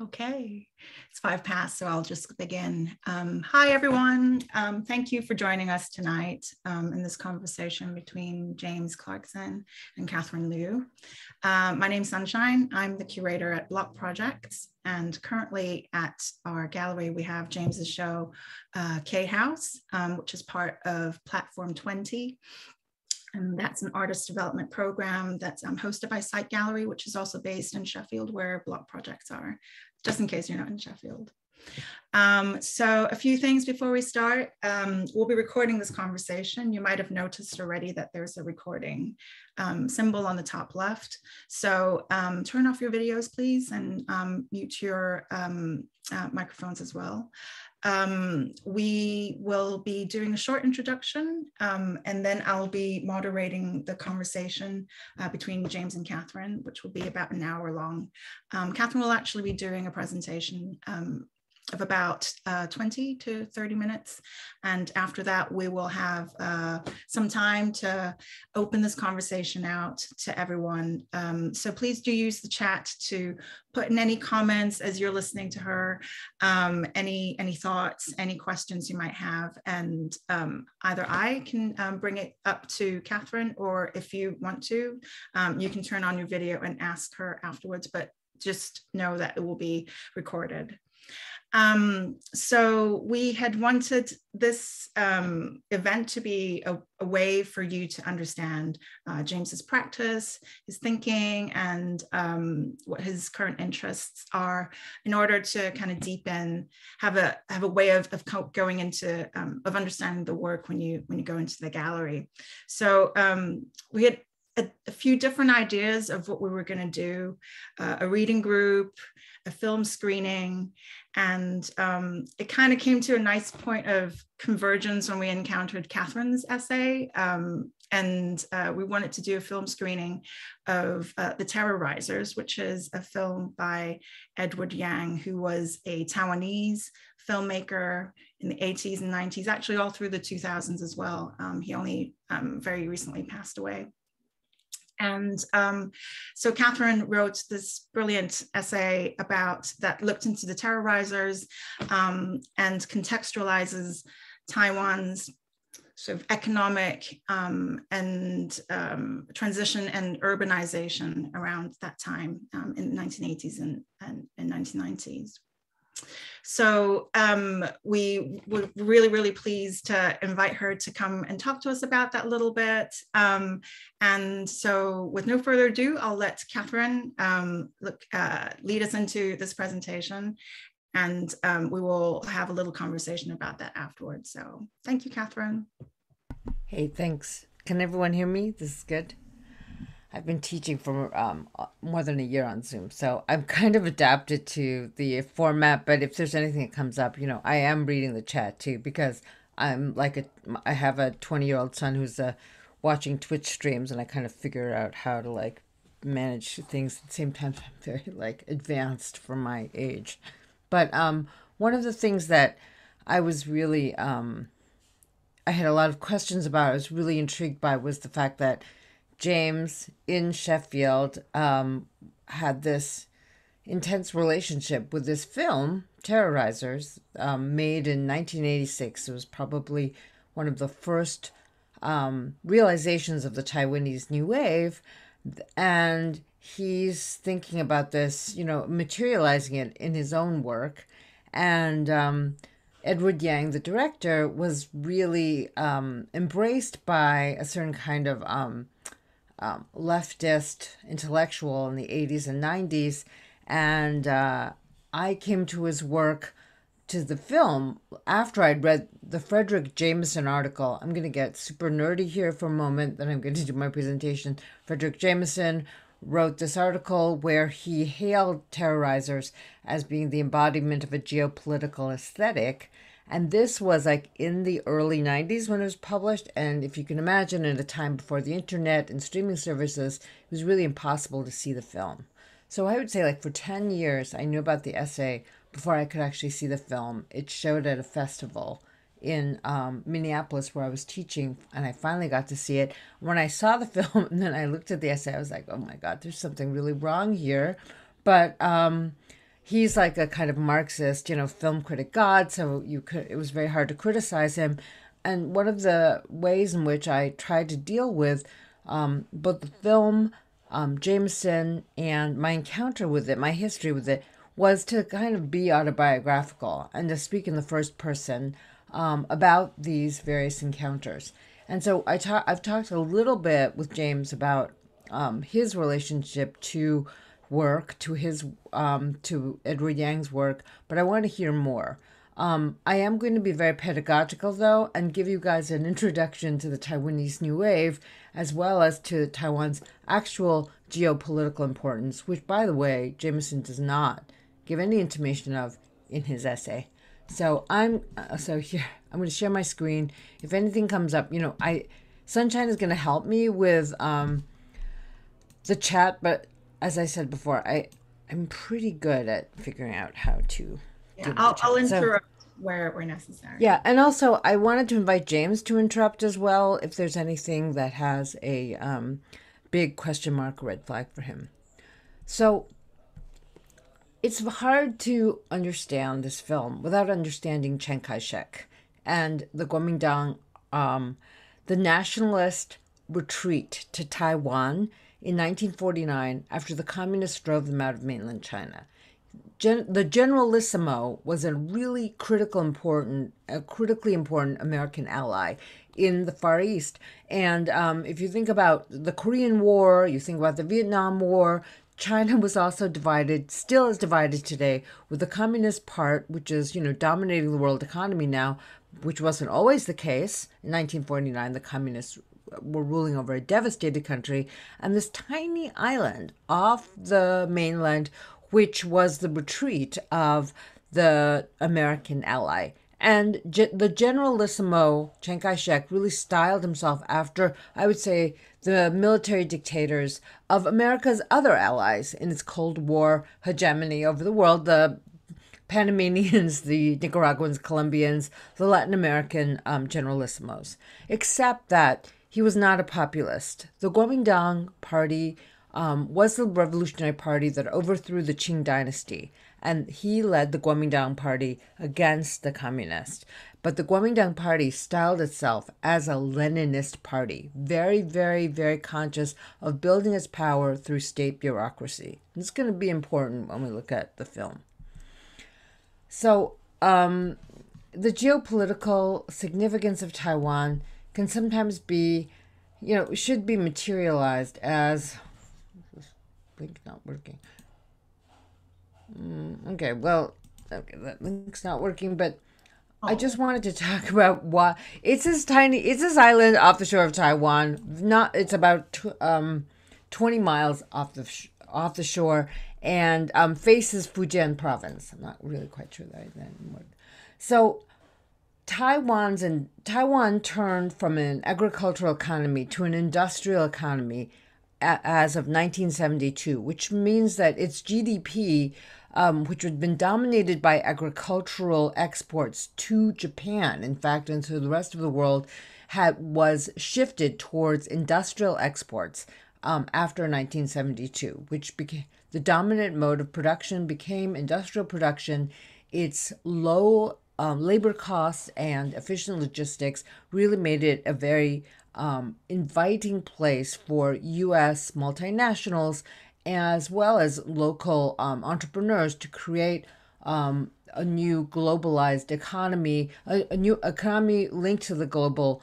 Okay, it's 5 past, so I'll just begin. Hi, everyone. Thank you for joining us tonight in this conversation between James Clarkson and Catherine Liu. My name's Sunshine. I'm the curator at Block Projects, and currently at our gallery, we have James's show, K House, which is part of Platform 20. And that's an artist development program that's hosted by Site Gallery, which is also based in Sheffield, where Block Projects are, just in case you're not in Sheffield. So a few things before we start. We'll be recording this conversation. You might have noticed already that there's a recording symbol on the top left. So turn off your videos, please, and mute your microphones as well. We will be doing a short introduction, and then I'll be moderating the conversation between James and Catherine, which will be about an hour long. Catherine will actually be doing a presentation of about 20 to 30 minutes. And after that, we will have some time to open this conversation out to everyone. So please do use the chat to put in any comments as you're listening to her, any thoughts, any questions you might have. And either I can bring it up to Catherine, or if you want to, you can turn on your video and ask her afterwards, but just know that it will be recorded. So we had wanted this event to be a way for you to understand James's practice, his thinking, and what his current interests are, in order to kind of deepen, have a way of going into of understanding the work when you go into the gallery. So we had a few different ideas of what we were going to do: a reading group, a film screening, and it kind of came to a nice point of convergence when we encountered Catherine's essay, and we wanted to do a film screening of The Terrorizers, which is a film by Edward Yang, who was a Taiwanese filmmaker in the 80s and 90s, actually all through the 2000s as well. He only very recently passed away. And so Catherine wrote this brilliant essay that looked into the Terrorizers and contextualizes Taiwan's sort of economic and transition and urbanization around that time in the 1980s and 1990s. So we were really, really pleased to invite her to come and talk to us about that a little bit. And so with no further ado, I'll let Catherine lead us into this presentation, and we will have a little conversation about that afterwards. So thank you, Catherine. Hey, thanks. Can everyone hear me? This is good. I've been teaching for more than a year on Zoom, so I'm kind of adapted to the format. But if there's anything that comes up, I am reading the chat too, because I have a 20-year-old son who's watching Twitch streams, and I kind of figure out how to manage things at the same time. I'm very advanced for my age. But one of the things that I was really I had a lot of questions about, I was really intrigued by, was the fact that James in Sheffield had this intense relationship with this film, Terrorizers, made in 1986. It was probably one of the first realizations of the Taiwanese New Wave. And he's thinking about this, materializing it in his own work. And Edward Yang, the director, was really embraced by a certain kind of leftist intellectual in the 80s and 90s. And I came to his work, to the film, after I'd read the Frederick Jameson article. I'm going to get super nerdy here for a moment, then I'm going to do my presentation. Frederick Jameson wrote this article where he hailed Terrorizers as being the embodiment of a geopolitical aesthetic. And this was in the early 90s when it was published. And if you can imagine, at a time before the internet and streaming services, it was really impossible to see the film. So I would say for 10 years, I knew about the essay before I could actually see the film. It showed at a festival in Minneapolis where I was teaching, and I finally got to see it. When I saw the film and then I looked at the essay, I was like, oh my God, there's something really wrong here. But he's like a kind of Marxist, film critic god, so it was very hard to criticize him. And one of the ways in which I tried to deal with both the film, Jameson, and my encounter with it, my history with it, was to kind of be autobiographical and to speak in the first person about these various encounters. And so I've talked a little bit with James about his relationship to work, to his to Edward Yang's work, but I want to hear more. I am going to be very pedagogical, though, and give you guys an introduction to the Taiwanese New Wave, as well as to Taiwan's actual geopolitical importance, which, by the way, Jameson does not give any intimation of in his essay. So here I'm going to share my screen. If anything comes up, Sunshine is going to help me with the chat, but as I said before, I'm pretty good at figuring out how to. Yeah, I'll interrupt where necessary. Yeah, and also I wanted to invite James to interrupt as well if there's anything that has a big question mark or red flag for him. So it's hard to understand this film without understanding Chiang Kai-shek and the Kuomintang, the nationalist retreat to Taiwan in 1949 after the communists drove them out of mainland China. The Generalissimo was a really critically important American ally in the Far East. And if you think about the Korean War, you think about the Vietnam War, China was also divided, still is divided today, with the communist part, which is, dominating the world economy now, which wasn't always the case. In 1949, the communists were ruling over a devastated country, and this tiny island off the mainland, which was the retreat of the American ally. And the Generalissimo, Chiang Kai-shek, really styled himself after, I would say, the military dictators of America's other allies in its Cold War hegemony over the world, the Panamanians, the Nicaraguans, Colombians, the Latin American Generalissimos, except that he was not a populist. The Kuomintang Party was the revolutionary party that overthrew the Qing dynasty, and he led the Kuomintang Party against the communists. But the Kuomintang Party styled itself as a Leninist party, very, very, very conscious of building its power through state bureaucracy. It's going to be important when we look at the film. So, the geopolitical significance of Taiwan can sometimes be, should be materialized as... Link's not working. Okay, that link's not working, but I just wanted to talk about why it's this island off the shore of Taiwan. It's about 20 miles off the shore, and faces Fujian province. I'm not really quite sure that anymore. So Taiwan turned from an agricultural economy to an industrial economy as of 1972, which means that its GDP, which had been dominated by agricultural exports to Japan, in fact, and to the rest of the world, was shifted towards industrial exports after 1972, which became the dominant mode of production, became industrial production. Its low labor costs and efficient logistics really made it a very inviting place for U.S. multinationals as well as local entrepreneurs to create a new globalized economy, a new economy linked to the global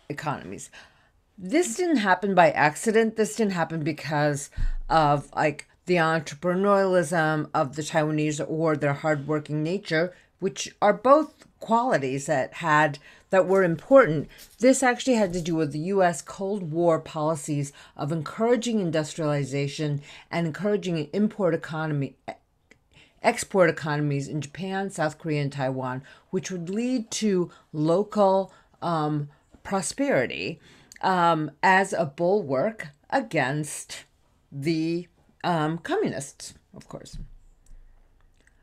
economies. This didn't happen by accident. This didn't happen because of the entrepreneurialism of the Taiwanese or their hardworking nature, which are both qualities that were important. This actually had to do with the U.S. Cold War policies of encouraging industrialization and encouraging an export economies in Japan, South Korea, and Taiwan, which would lead to local prosperity as a bulwark against the communists, of course.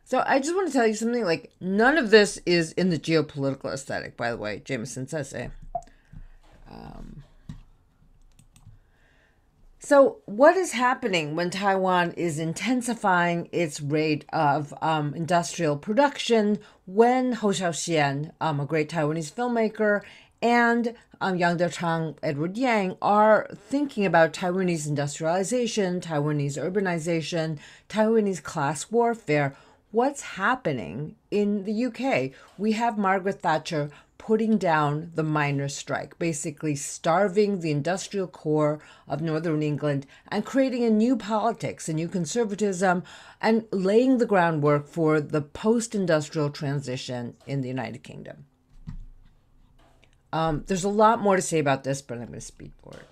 So I just want to tell you something, none of this is in the geopolitical aesthetic, by the way, Jameson's essay. So, what is happening when Taiwan is intensifying its rate of industrial production? When Hou Xiaoxian, a great Taiwanese filmmaker, and Yang Dechang, Edward Yang are thinking about Taiwanese industrialization, Taiwanese urbanization, Taiwanese class warfare. What's happening in the UK? We have Margaret Thatcher putting down the miners' strike, basically starving the industrial core of Northern England and creating a new politics, a new conservatism, and laying the groundwork for the post-industrial transition in the United Kingdom. There's a lot more to say about this, but I'm going to speed forward.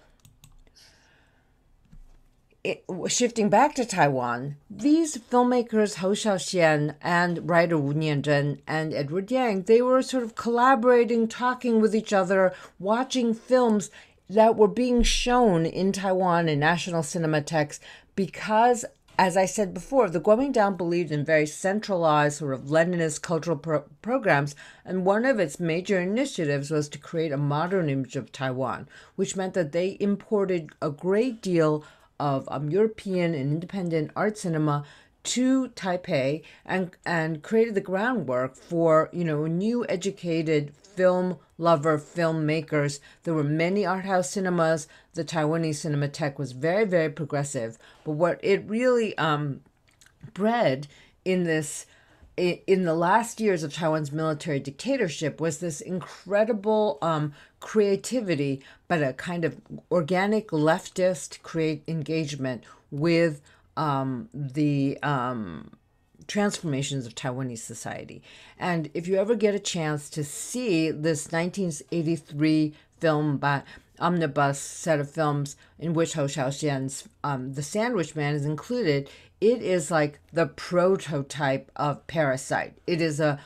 Shifting back to Taiwan, these filmmakers, Hou Xiaoxian and writer Wu Nianzhen and Edward Yang, they were sort of collaborating, talking with each other, watching films that were being shown in Taiwan in national cinematheques because, as I said before, the Kuomintang believed in very centralized sort of Leninist cultural programs, and one of its major initiatives was to create a modern image of Taiwan, which meant that they imported a great deal of European and independent art cinema to Taipei and created the groundwork for, new educated film lover filmmakers. There were many art house cinemas. The Taiwanese Cinematheque was very, very progressive. But what it really bred in the last years of Taiwan's military dictatorship was this incredible creativity, but a kind of organic leftist engagement with the transformations of Taiwanese society. And if you ever get a chance to see this 1983 film by omnibus set of films in which Hou Xiaoxian's The Sandwich Man is included, it is like the prototype of Parasite. It is a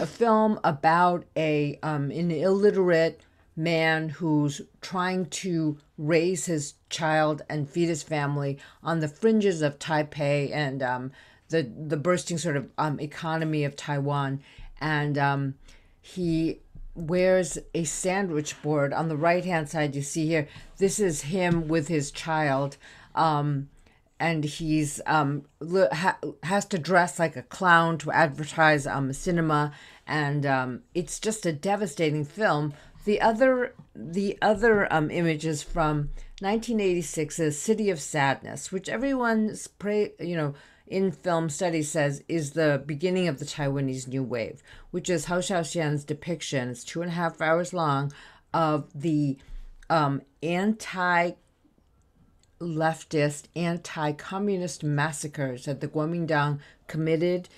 film about an illiterate man who's trying to raise his child and feed his family on the fringes of Taipei and the bursting sort of economy of Taiwan. And he wears a sandwich board. On the right-hand side, you see here, this is him with his child. And he's has to dress like a clown to advertise cinema, and it's just a devastating film. The other images from 1986's City of Sadness, which everyone's in film studies says is the beginning of the Taiwanese New Wave, which is Hou Xiaoxian's depiction. It's 2.5 hours long of the leftist, anti-communist massacres that the Kuomintang committed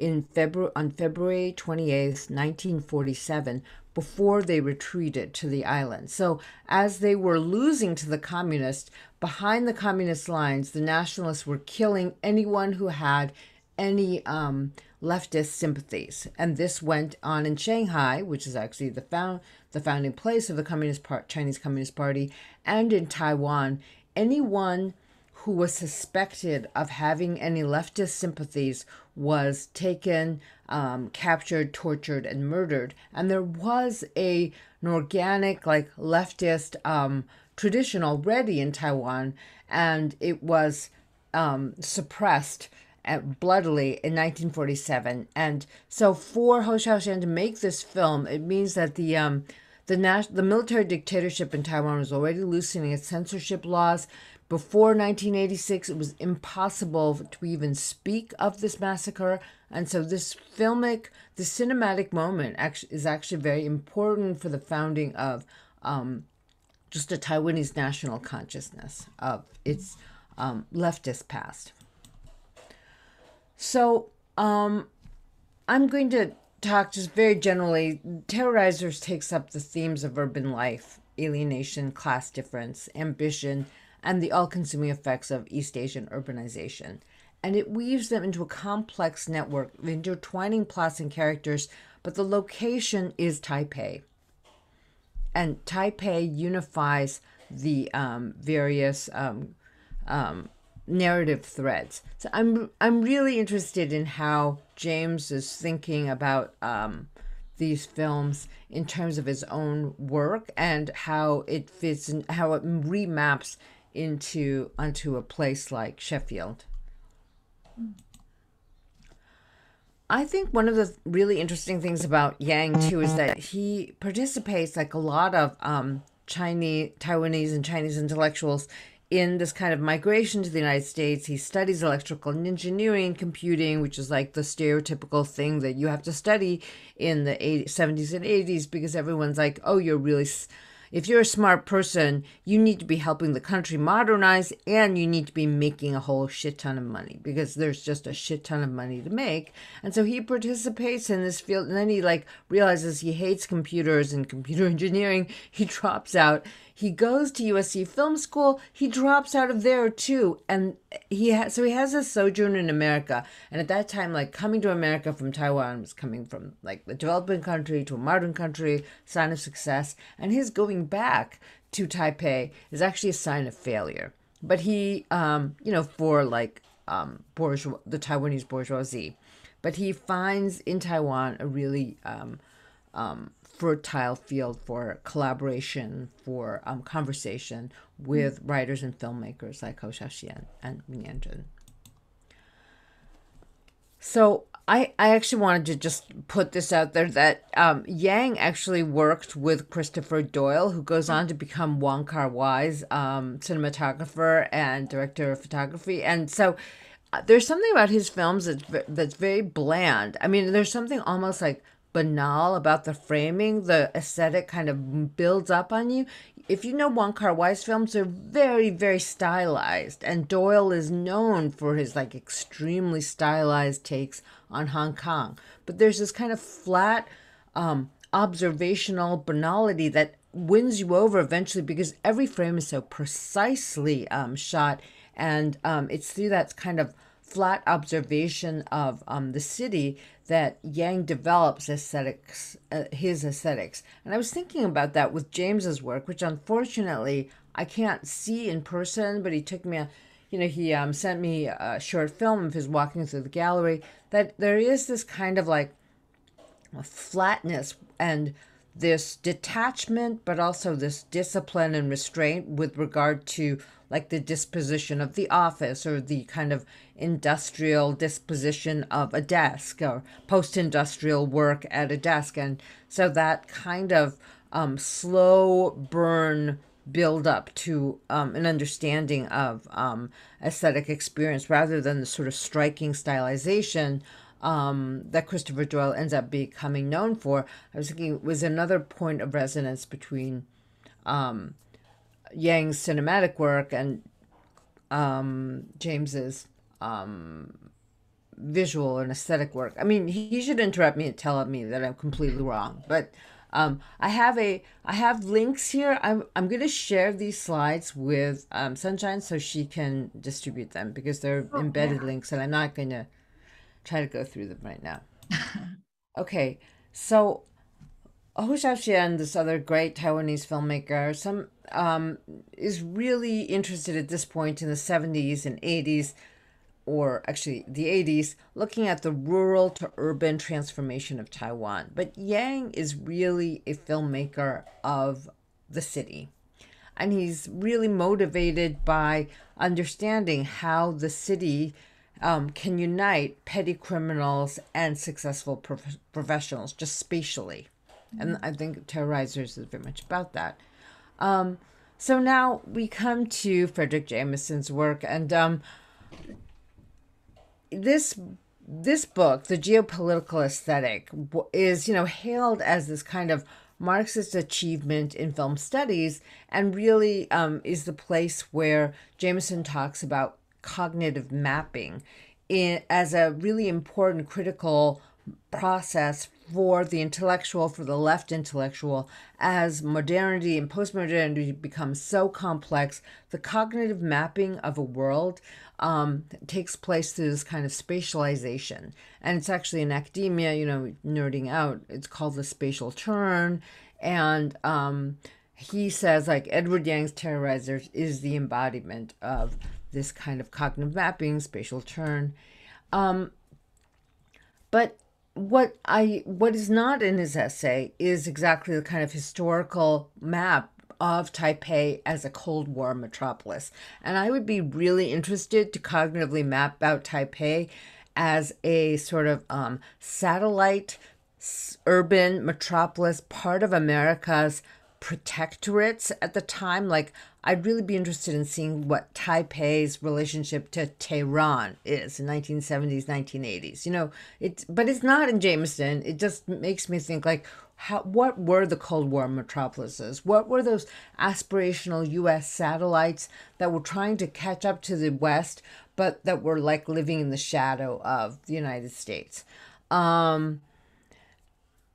on February 28th, 1947, before they retreated to the island. So as they were losing to the communists, behind the communist lines, the nationalists were killing anyone who had any leftist sympathies. And this went on in Shanghai, which is actually the founding place of the Chinese Communist Party, and in Taiwan. Anyone who was suspected of having any leftist sympathies was taken, captured, tortured, and murdered. And there was an organic, leftist tradition already in Taiwan, and it was suppressed bloodily in 1947. And so for Hou Xiaoxian to make this film, it means that the military dictatorship in Taiwan was already loosening its censorship laws. Before 1986, it was impossible to even speak of this massacre. And so the cinematic moment is actually very important for the founding of just a Taiwanese national consciousness of its leftist past. So I'm going to talk just very generally. Terrorizers takes up the themes of urban life, alienation, class difference, ambition, and the all-consuming effects of East Asian urbanization. And it weaves them into a complex network of intertwining plots and characters, but the location is Taipei. And Taipei unifies the various narrative threads. So I'm really interested in how James is thinking about these films in terms of his own work and how it fits and how it remaps onto a place like Sheffield. I think one of the really interesting things about Yang too is that he participates, like a lot of Taiwanese and Chinese intellectuals, in this kind of migration to the United States. He studies electrical engineering, computing, which is like the stereotypical thing that you have to study in the 70s and 80s, because everyone's like, oh, if you're a smart person, you need to be helping the country modernize, and you need to be making a whole shit ton of money, because there's just a shit ton of money to make. And so he participates in this field, and then he like realizes he hates computers and computer engineering. He drops out. He goes to USC Film School. He drops out of there too, and he has a sojourn in America. And at that time, like, coming to America from Taiwan was coming from like a developing country to a modern country, sign of success. And his going back to Taipei is actually a sign of failure. But he, for like the Taiwanese bourgeoisie, but he finds in Taiwan a really fertile field for collaboration, for conversation with writers and filmmakers like Hou Xiaoxian and Min Yanzhen. So I actually wanted to just put this out there that Yang actually worked with Christopher Doyle, who goes on to become Wong Kar-wai's cinematographer and director of photography. And so there's something about his films that's very bland. I mean, there's something almost like banal about the framing. The aesthetic kind of builds up on you. If you know Wong Kar-wai's films, they're very, very stylized, and Doyle is known for his like extremely stylized takes on Hong Kong. But there's this kind of flat observational banality that wins you over eventually, because every frame is so precisely shot, and it's through that kind of flat observation of the city that Yang develops his aesthetics. And I was thinking about that with James's work, which unfortunately I can't see in person, but he took me he sent me a short film of his walking through the gallery, that there is this kind of like a flatness and this detachment, but also this discipline and restraint with regard to like the disposition of the office, or the kind of industrial disposition of a desk, or post-industrial work at a desk. And so that kind of slow burn build up to an understanding of aesthetic experience, rather than the sort of striking stylization that Christopher Doyle ends up becoming known for. I was thinking it was another point of resonance between Yang's cinematic work and James's visual and aesthetic work. I mean, he should interrupt me and tell me that I'm completely wrong. But I have links here. I'm going to share these slides with Sunshine so she can distribute them, because they're embedded links, and I'm not going to try to go through them right now. Okay, so Hou Xiaoxian, this other great Taiwanese filmmaker, is really interested at this point in the 70s and 80s, or actually the 80s, looking at the rural to urban transformation of Taiwan. But Yang is really a filmmaker of the city. And he's really motivated by understanding how the city can unite petty criminals and successful professionals, just spatially. And I think Terrorizers is very much about that. So now we come to Frederick Jameson's work, and this book, The Geopolitical Aesthetic, is hailed as this kind of Marxist achievement in film studies, and really is the place where Jameson talks about cognitive mapping as a really important critical process for the intellectual, for the left intellectual. As modernity and postmodernity become so complex, the cognitive mapping of a world takes place through this kind of spatialization. And it's actually in academia, nerding out, it's called the spatial turn. And he says, like, Edward Yang's Terrorizers is the embodiment of this kind of cognitive mapping, spatial turn. But what is not in his essay is exactly the kind of historical map of Taipei as a Cold War metropolis. And I would be really interested to cognitively map out Taipei as a sort of satellite urban metropolis, part of America's protectorates at the time. Like, I'd really be interested in seeing what Taipei's relationship to Tehran is in 1970s, 1980s. But it's not in Jameson. It just makes me think, like, what were the Cold War metropolises? What were those aspirational U.S. satellites that were trying to catch up to the West, but that were like living in the shadow of the United States?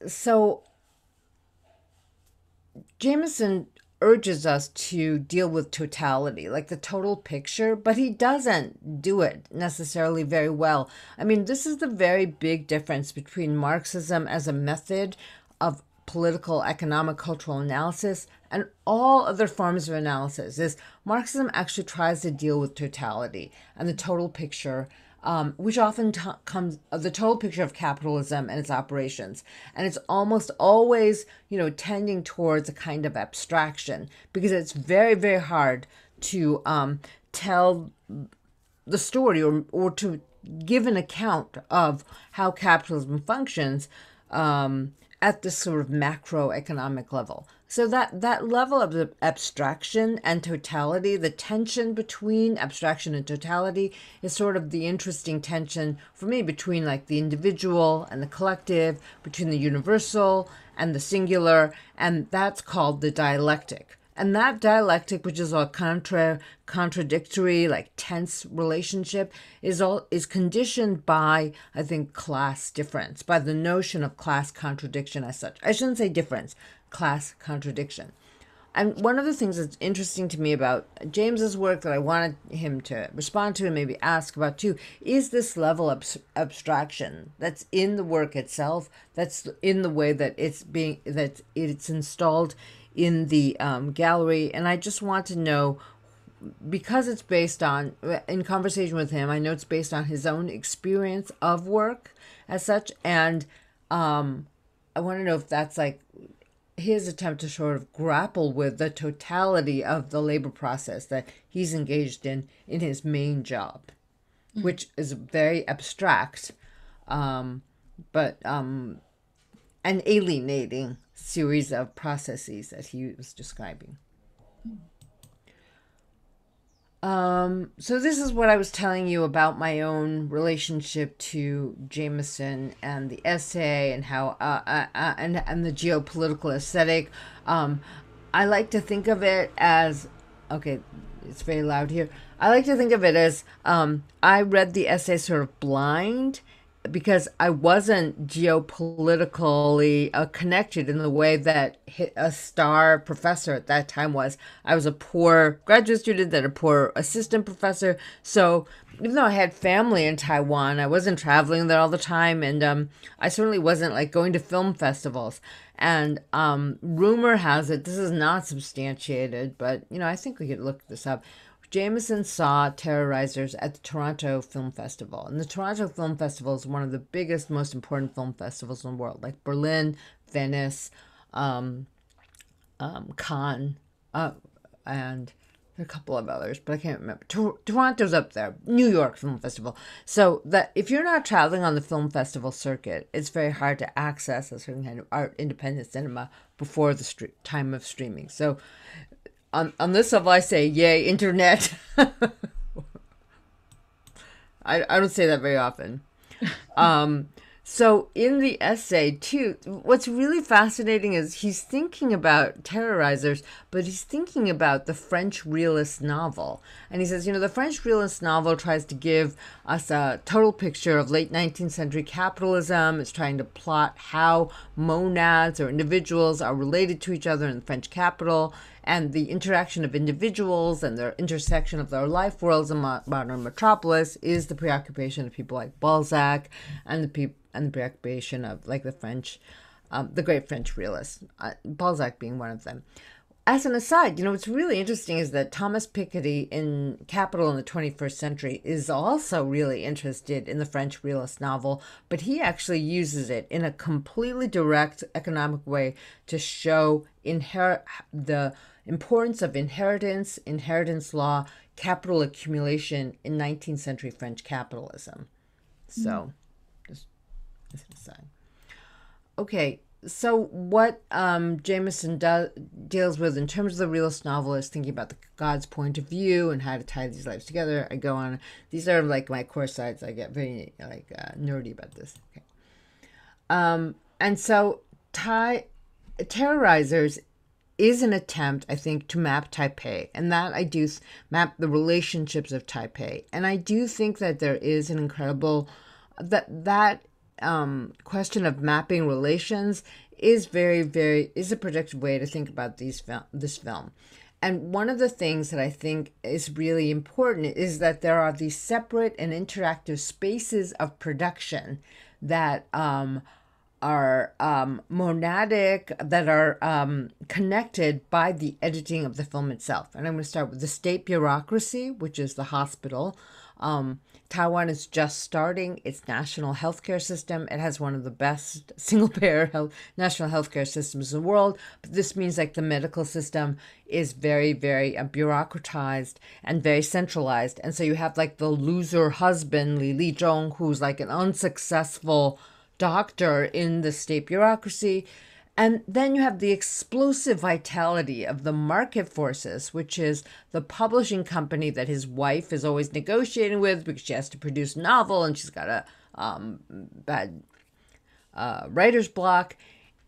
So Jameson urges us to deal with totality, like the total picture, but he doesn't do it necessarily very well. I mean, this is the very big difference between Marxism as a method of political, economic, cultural analysis and all other forms of analysis. Is Marxism actually tries to deal with totality and the total picture, which often comes the total picture of capitalism and its operations. And it's almost always, tending towards a kind of abstraction, because it's very, very hard to tell the story or to give an account of how capitalism functions at this sort of macroeconomic level. So that level of abstraction and totality, the tension between abstraction and totality, is sort of the interesting tension for me between like the individual and the collective, between the universal and the singular, and that's called the dialectic. And that dialectic, which is a contradictory, like tense relationship, is conditioned by, I think, class difference, by the notion of class contradiction as such. I shouldn't say difference, class contradiction. And one of the things that's interesting to me about James's work that I wanted him to respond to and maybe ask about too is this level of abstraction that's in the work itself, that's in the way that it's installed in the gallery. And I just want to know, because it's based on, in conversation with him, I know it's based on his own experience of work as such. And I want to know if that's like his attempt to sort of grapple with the totality of the labor process that he's engaged in his main job, which is very abstract, but an alienating series of processes that he was describing. So this is what I was telling you about my own relationship to Jameson and the essay and how and the geopolitical aesthetic. I like to think of it as, okay, it's very loud here. I like to think of it as I read the essay sort of blind, because I wasn't geopolitically connected in the way that a star professor at that time was. I was a poor graduate student, then a poor assistant professor. So even though I had family in Taiwan, I wasn't traveling there all the time. And I certainly wasn't like going to film festivals. And rumor has it, this is not substantiated, but, I think we could look this up. Jameson saw Terrorizers at the Toronto Film Festival. And the Toronto Film Festival is one of the biggest, most important film festivals in the world, like Berlin, Venice, Cannes, and there are a couple of others, but I can't remember. Toronto's up there, New York Film Festival. So that if you're not traveling on the film festival circuit, it's very hard to access a certain kind of art, independent cinema before the time of streaming. So on this level, I say, yay, internet. I don't say that very often. So in the essay, too, what's really fascinating is he's thinking about Terrorizers, but he's thinking about the French realist novel. And he says, the French realist novel tries to give us a total picture of late 19th century capitalism. It's trying to plot how monads or individuals are related to each other in the French capital, and the interaction of individuals and their intersection of their life worlds in modern metropolis is the preoccupation of people like Balzac and the preoccupation of like the French, the great French realists, Balzac being one of them. as an aside, what's really interesting is that Thomas Piketty in Capital in the 21st Century is also really interested in the French realist novel, but he actually uses it in a completely direct economic way to show the importance of inheritance law, capital accumulation in 19th century French capitalism. So, just as an aside. Okay, so what Jameson deals with in terms of the realist novel is thinking about the God's point of view and how to tie these lives together. I go on. These are like my core sides. I get very nerdy about this. Okay. And so Terrorizers is an attempt, I think, to map Taipei, and that I do map the relationships of Taipei, and I do think that there is an incredible that question of mapping relations is is a productive way to think about this film. And one of the things that I think is really important is that there are these separate and interactive spaces of production that are monadic, that are connected by the editing of the film itself. And I'm going to start with the state bureaucracy, which is the hospital. Taiwan is just starting its national healthcare system. It has one of the best single-payer national healthcare systems in the world. But this means like the medical system is very, very bureaucratized and very centralized. And so you have like the loser husband, Li Lijong, who's like an unsuccessful doctor in the state bureaucracy. And then you have the explosive vitality of the market forces, which is the publishing company that his wife is always negotiating with because she has to produce a novel and she's got a bad writer's block.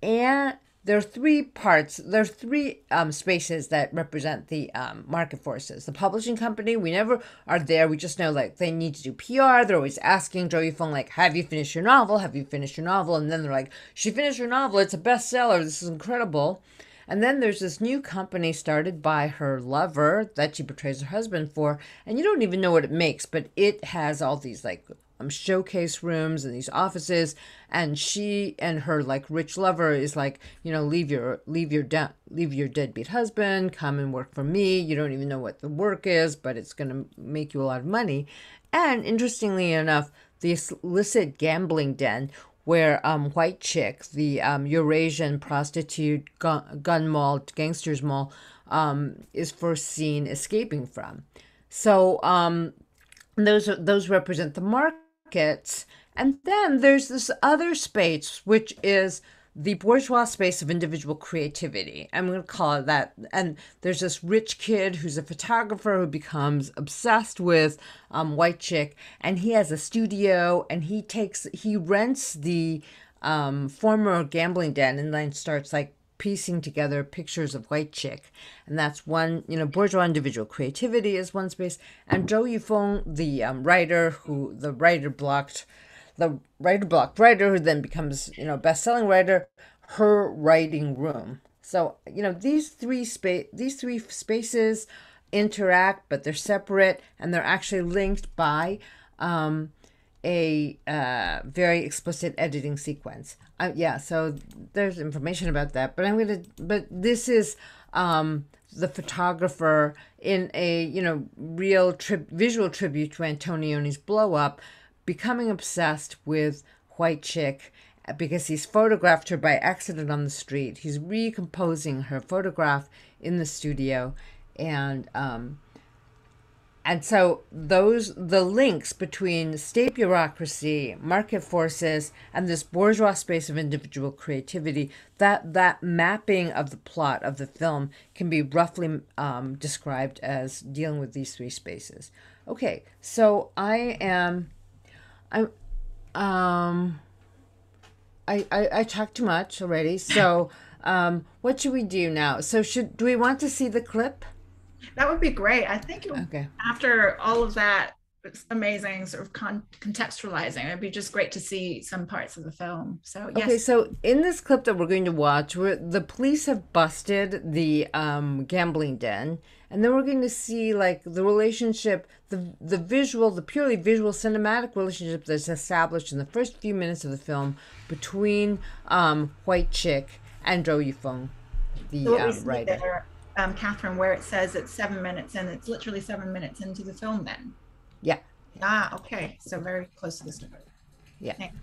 And there are three parts. There are three spaces that represent the market forces. The publishing company, we never are there. We just know like they need to do PR. They're always asking Zhou Yifeng like, "Have you finished your novel? Have you finished your novel?" And then they're like, "She finished her novel. It's a bestseller. This is incredible." And then there's this new company started by her lover that she betrays her husband for, and you don't even know what it makes, but it has all these like showcase rooms and these offices, and she and her like rich lover is like, leave your deadbeat husband, come and work for me. You don't even know what the work is, but it's going to make you a lot of money. And interestingly enough, the illicit gambling den where White Chick, the Eurasian prostitute gun mall, gangsters mall, is first seen escaping from. So those represent the markets. And then there's this other space, which is the bourgeois space of individual creativity. I'm going to call it that. And there's this rich kid who's a photographer who becomes obsessed with White Chick, and he has a studio, and he rents the former gambling den, and then starts like piecing together pictures of White Chick. And that's one, bourgeois individual creativity is one space. And Zhou Yifeng, the writer-blocked writer who then becomes, best-selling writer, her writing room. So, these three spaces interact, but they're separate, and they're actually linked by a very explicit editing sequence. So there's information about that, but this is the photographer in a real visual tribute to Antonioni's blow up, becoming obsessed with White Chick because he's photographed her by accident on the street. He's recomposing her photograph in the studio, and so the links between state bureaucracy, market forces, and this bourgeois space of individual creativity, that mapping of the plot of the film can be roughly described as dealing with these three spaces. Okay, so I talked too much already. So what should we do now? So do we want to see the clip? That would be great. I think after all of that, it's amazing sort of contextualizing. It'd be just great to see some parts of the film. So yes. Okay, so in this clip that we're going to watch, the police have busted the gambling den, and then we're going to see like the relationship, the purely visual cinematic relationship that's established in the first few minutes of the film between White Chick and Zhou Yifeng, the writer. Catherine, where it says it's 7 minutes and it's literally 7 minutes into the film then? Yeah. Ah, okay. So very close to the start. Yeah. Thanks.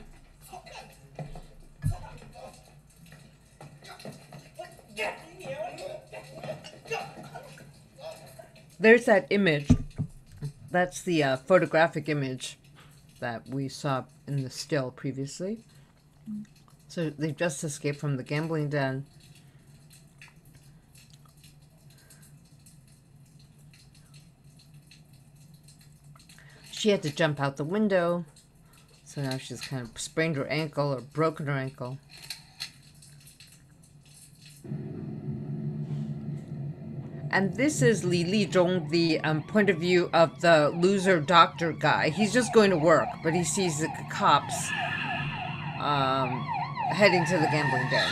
There's that image. That's the photographic image that we saw in the still previously. So they've just escaped from the gambling den. She had to jump out the window. So now she's kind of sprained her ankle or broken her ankle. And this is Li Lijong, the point of view of the loser doctor guy. He's just going to work, but he sees the cops heading to the gambling den.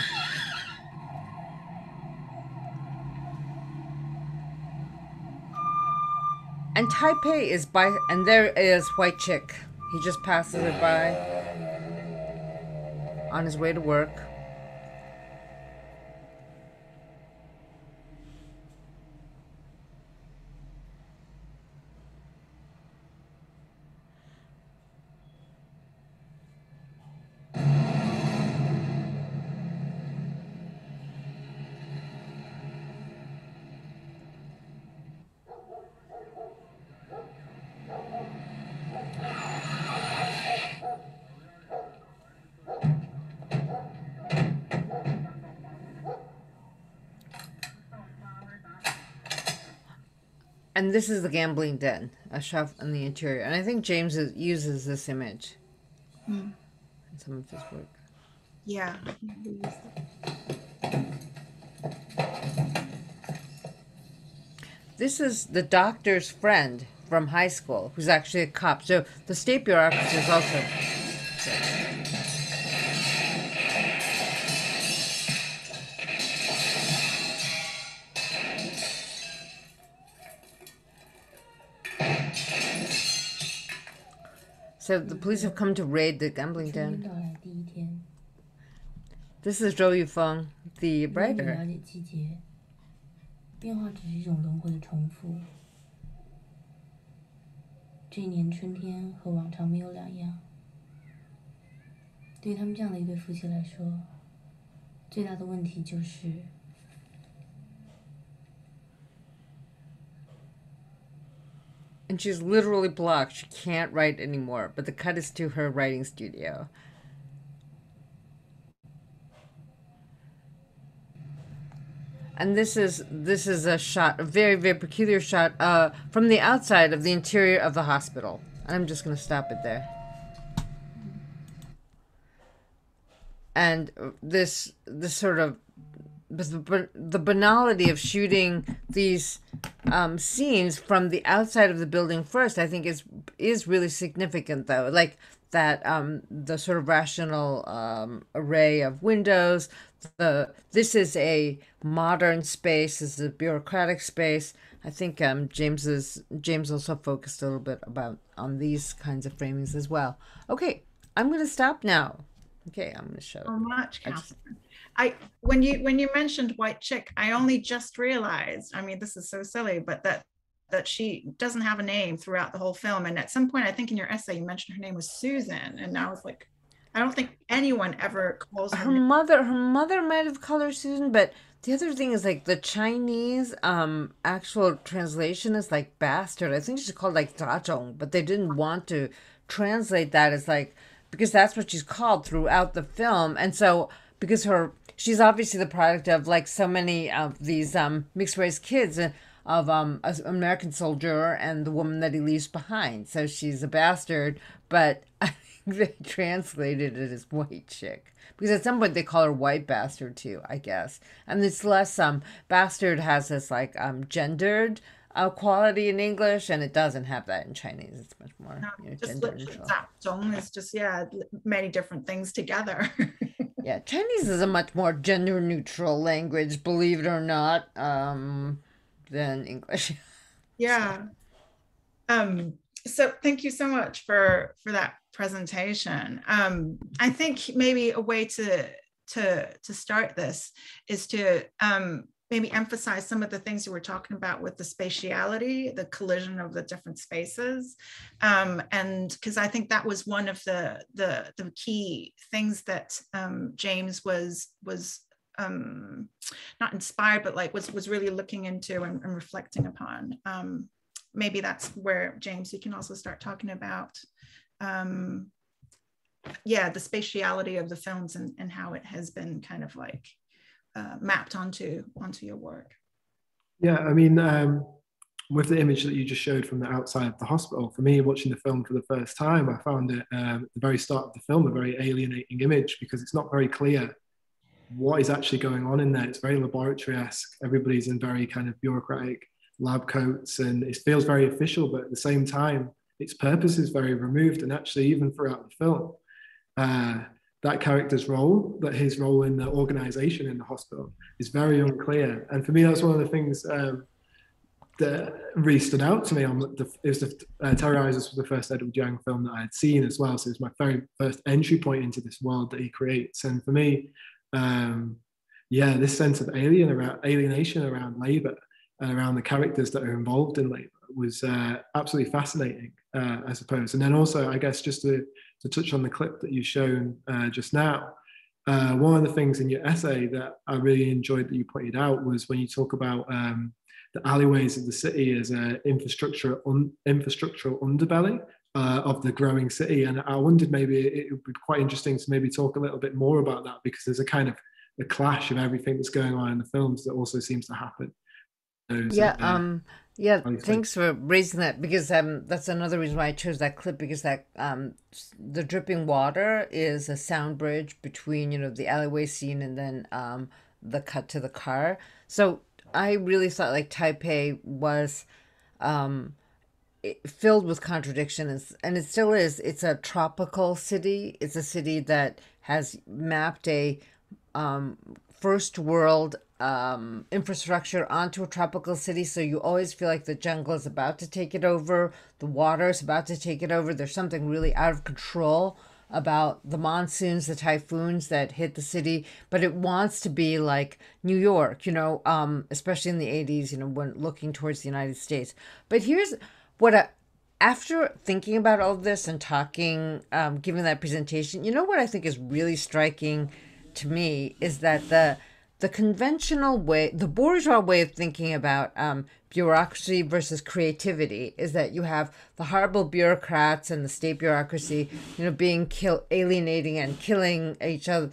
And Taipei is by, and there is White Chick. He just passes it by on his way to work. And this is the gambling den, a shop in the interior. And I think James uses this image in some of his work. Yeah. This is the doctor's friend from high school, who's actually a cop. So the state bureaucracy is also... So the police have come to raid the gambling den. This is Zhou Yufeng, the writer. 变化只是一种轮回的重复。这一年春天和往常没有两样。对于他们这样的一对夫妻来说，最大的问题就是。 And she's literally blocked. She can't write anymore. But the cut is to her writing studio. And this is a shot, a very, very peculiar shot from the outside of the interior of the hospital. And I'm just going to stop it there. And this sort of the banality of shooting these scenes from the outside of the building first, I think is really significant, though. Like that, the sort of rational array of windows. This is a modern space. This is a bureaucratic space. I think James also focused a little bit on these kinds of framings as well. Okay, I'm going to stop now. Okay, I'm going to show. So much, Catherine. When you mentioned White Chick, I only just realized, I mean, this is so silly, but that she doesn't have a name throughout the whole film. And at some point, I think in your essay, you mentioned her name was Susan. And I was like, I don't think anyone ever calls her mother. Her mother might have called her Susan, but the other thing is like the Chinese actual translation is like bastard. I think she's called like Zhazhong, but they didn't want to translate that as like, because that's what she's called throughout the film. And so because she's obviously the product of like so many of these mixed race kids of an American soldier and the woman that he leaves behind. So she's a bastard, but I think they translated it as white chick. Because at some point they call her white bastard too, I guess. And it's less, bastard has this like gendered quality in English, and it doesn't have that in Chinese. It's much more gender neutral. It's just, yeah, many different things together. Yeah, Chinese is a much more gender neutral language, believe it or not, than English. Yeah. So thank you so much for that presentation. I think maybe a way to start this is to maybe emphasize some of the things you were talking about with the spatiality, the collision of the different spaces. And because I think that was one of the key things that James was not inspired, but like was really looking into and reflecting upon. Maybe that's where, James, you can also start talking about the spatiality of the films and how it has been kind of like mapped onto your work. Yeah, I mean, with the image that you just showed from the outside of the hospital, for me, watching the film for the first time, I found it at the very start of the film a very alienating image, because it's not very clear what is actually going on in there. It's very laboratory-esque. Everybody's in very kind of bureaucratic lab coats, and it feels very official, but at the same time, its purpose is very removed. And actually, even throughout the film, that character's role, that his role in the organization in the hospital, is very unclear. And for me, that's one of the things that really stood out to me. It was the Terrorizers was the first Edward Yang film that I had seen as well. So it was my very first entry point into this world that he creates. And for me, this sense of alienation around labor and around the characters that are involved in labor was absolutely fascinating, I suppose. And then also, I guess, just to touch on the clip that you've shown just now, one of the things in your essay that I really enjoyed that you pointed out was when you talk about the alleyways of the city as an infrastructural underbelly of the growing city. And I wondered maybe it would be quite interesting to maybe talk a little bit more about that, because there's a kind of the clash of everything that's going on in the films that also seems to happen. Thanks for raising that, because that's another reason why I chose that clip, because that the dripping water is a sound bridge between the alleyway scene and then the cut to the car. So I really thought like Taipei was filled with contradictions, and it still is. It's a tropical city. It's a city that has mapped a first world infrastructure onto a tropical city, so you always feel like the jungle is about to take it over, the water is about to take it over. There's something really out of control about the monsoons, the typhoons that hit the city, but it wants to be like New York, especially in the 80s, when looking towards the United States. But here's what after thinking about all of this and talking, giving that presentation, what I think is really striking to me is that the conventional way, the bourgeois way of thinking about bureaucracy versus creativity is that you have the horrible bureaucrats and the state bureaucracy, being alienating and killing each other,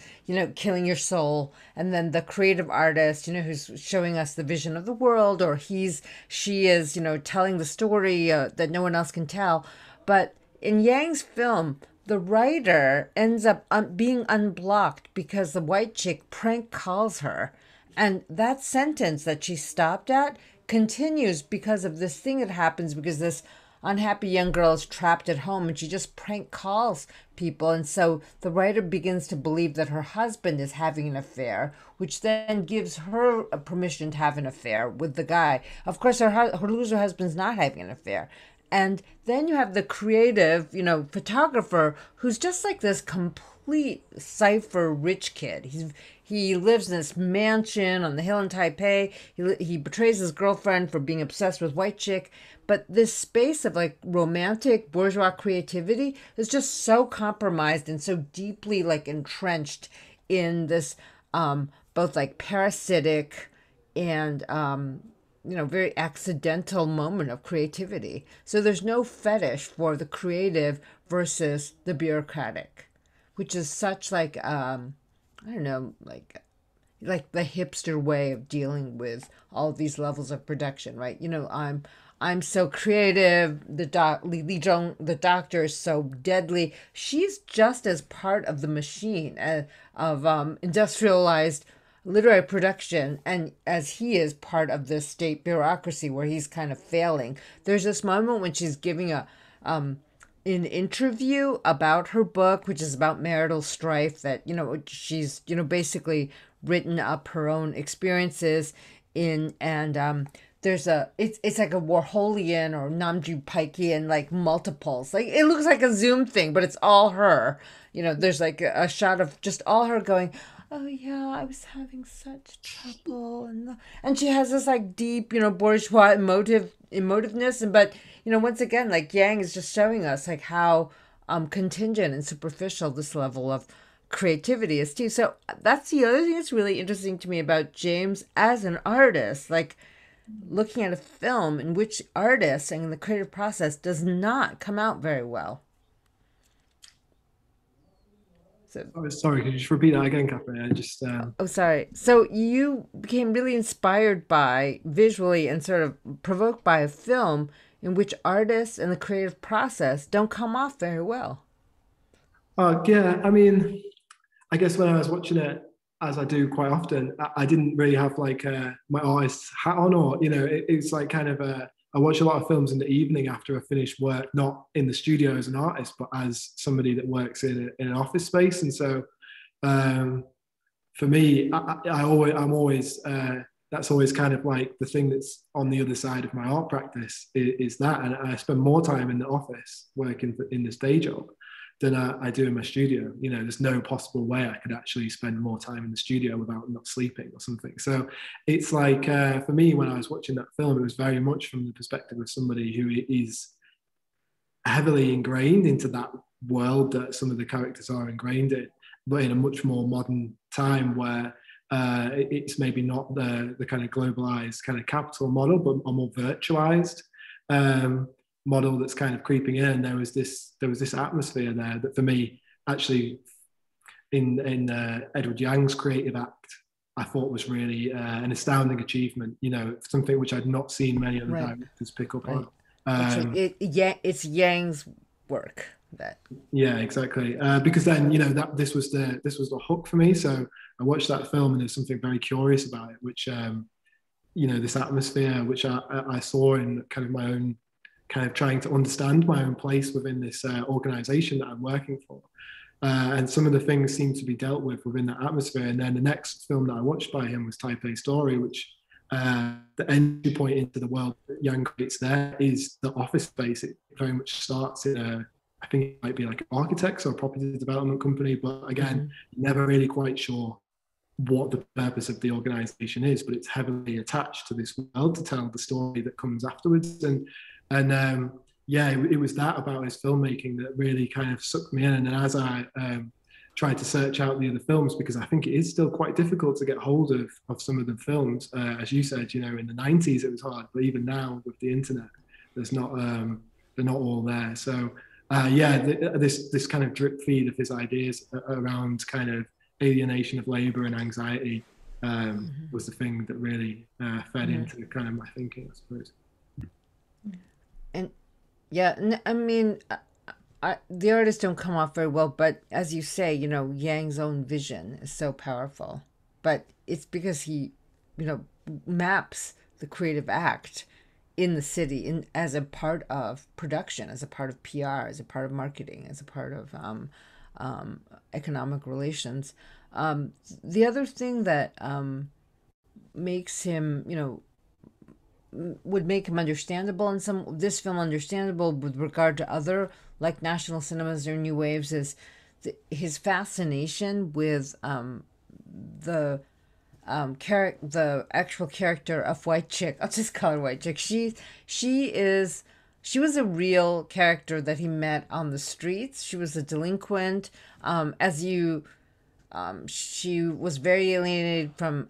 killing your soul. And then the creative artist, who's showing us the vision of the world, or she is, telling the story that no one else can tell. But in Yang's film, the writer ends up being unblocked because the white chick prank calls her. And that sentence that she stopped at continues because of this thing that happens, because this unhappy young girl is trapped at home and she just prank calls people. And so the writer begins to believe that her husband is having an affair, which then gives her permission to have an affair with the guy. Of course, her loser husband's not having an affair. And then you have the creative, photographer who's just like this complete cipher rich kid. He lives in this mansion on the hill in Taipei. He betrays his girlfriend for being obsessed with white chick. But this space of like romantic bourgeois creativity is just so compromised and so deeply like entrenched in this both like parasitic and very accidental moment of creativity. So there's no fetish for the creative versus the bureaucratic, which is such like, like the hipster way of dealing with all these levels of production, right? I'm so creative. Li Zhong, the doctor, is so deadly. She's just as part of the machine of industrialized literary production, and as he is part of the state bureaucracy where he's kind of failing. There's this moment when she's giving an interview about her book, which is about marital strife, that she's basically written up her own experiences in, and there's it's like a Warholian or Namju Pikean like multiples. Like it looks like a Zoom thing, but it's all her. There's like a shot of just all her going, oh yeah, I was having such trouble, and she has this like deep, bourgeois emotiveness, and but once again, like Yang is just showing us like how contingent and superficial this level of creativity is too. So that's the other thing that's really interesting to me about James as an artist, like looking at a film in which artists and the creative process does not come out very well. So, Oh, sorry, could you just repeat that again, Catherine? I just oh, sorry. So you became really inspired by visually and sort of provoked by a film in which artists and the creative process don't come off very well. yeah, I mean, I guess when I was watching it, as I do quite often, I didn't really have like my artist hat on, or it's like kind of I watch a lot of films in the evening after I finish work, not in the studio as an artist, but as somebody that works in an office space. And so um, for me, I'm always that's always kind of like the thing that's on the other side of my art practice is that, and I spend more time in the office working in this day job than I do in my studio. There's no possible way I could actually spend more time in the studio without not sleeping or something. So it's like for me, when I was watching that film, it was very much from the perspective of somebody who is heavily ingrained into that world that some of the characters are ingrained in, but in a much more modern time where it's maybe not the kind of globalized kind of capital model, but a more virtualized model that's kind of creeping in. There was this atmosphere there that for me actually in Edward Yang's creative act, I thought was really an astounding achievement. Something which I'd not seen many other Right. directors pick up Right. on. It's Yang's work that. Yeah, exactly. Because then that this was the hook for me. So I watched that film and there's something very curious about it, which this atmosphere, which I saw in kind of my own kind of trying to understand my own place within this organization that I'm working for. And some of the things seem to be dealt with within that atmosphere. And then the next film that I watched by him was Type A Story, which the entry point into the world that Yang creates there is the office space. It very much starts in I think it might be like architects or a property development company, but again, never really quite sure what the purpose of the organization is, but it's heavily attached to this world to tell the story that comes afterwards. And yeah, it was that about his filmmaking that really kind of sucked me in. And then as I tried to search out the other films, because I think it is still quite difficult to get hold of some of the films, as you said, in the 90s it was hard, but even now with the internet, there's not they're not all there. So yeah, this kind of drip feed of his ideas around kind of alienation of labor and anxiety was the thing that really fed into kind of my thinking, I suppose. And yeah, I mean, the artists don't come off very well, but as you say, Yang's own vision is so powerful. But it's because he, maps the creative act in the city as a part of production, as a part of PR, as a part of marketing, as a part of economic relations. The other thing that makes him, would make him understandable, and this film understandable with regard to other like national cinemas or new waves, is his fascination with the the actual character of White Chick. I'll just call her White Chick. She was a real character that he met on the streets. She was a delinquent. She was very alienated from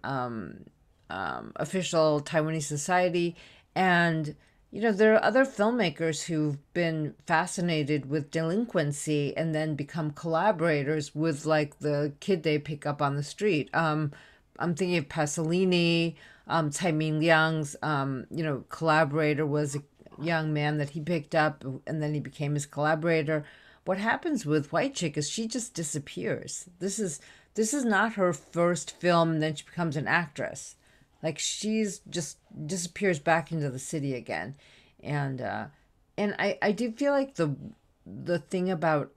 official Taiwanese society, and there are other filmmakers who've been fascinated with delinquency and then become collaborators with like the kid they pick up on the street. I'm thinking of Pasolini. Tsai Ming Liang's collaborator was a young man that he picked up, and then he became his collaborator. What happens with White Chick is she just disappears. This is not her first film, and then she becomes an actress. Like she's just disappears back into the city again, and I do feel like the thing about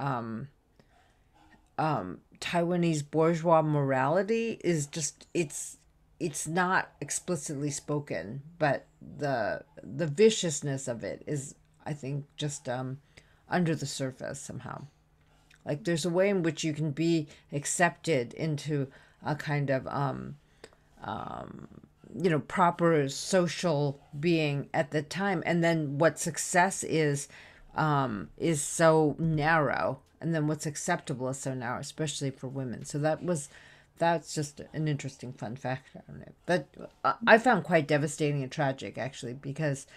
Taiwanese bourgeois morality is just it's not explicitly spoken, but the viciousness of it is, I think, just under the surface somehow. Like there's a way in which you can be accepted into a kind of proper social being at the time, and then what success is so narrow, and then what's acceptable is so narrow, especially for women. So that's just an interesting fun fact on it. But I found quite devastating and tragic, actually, because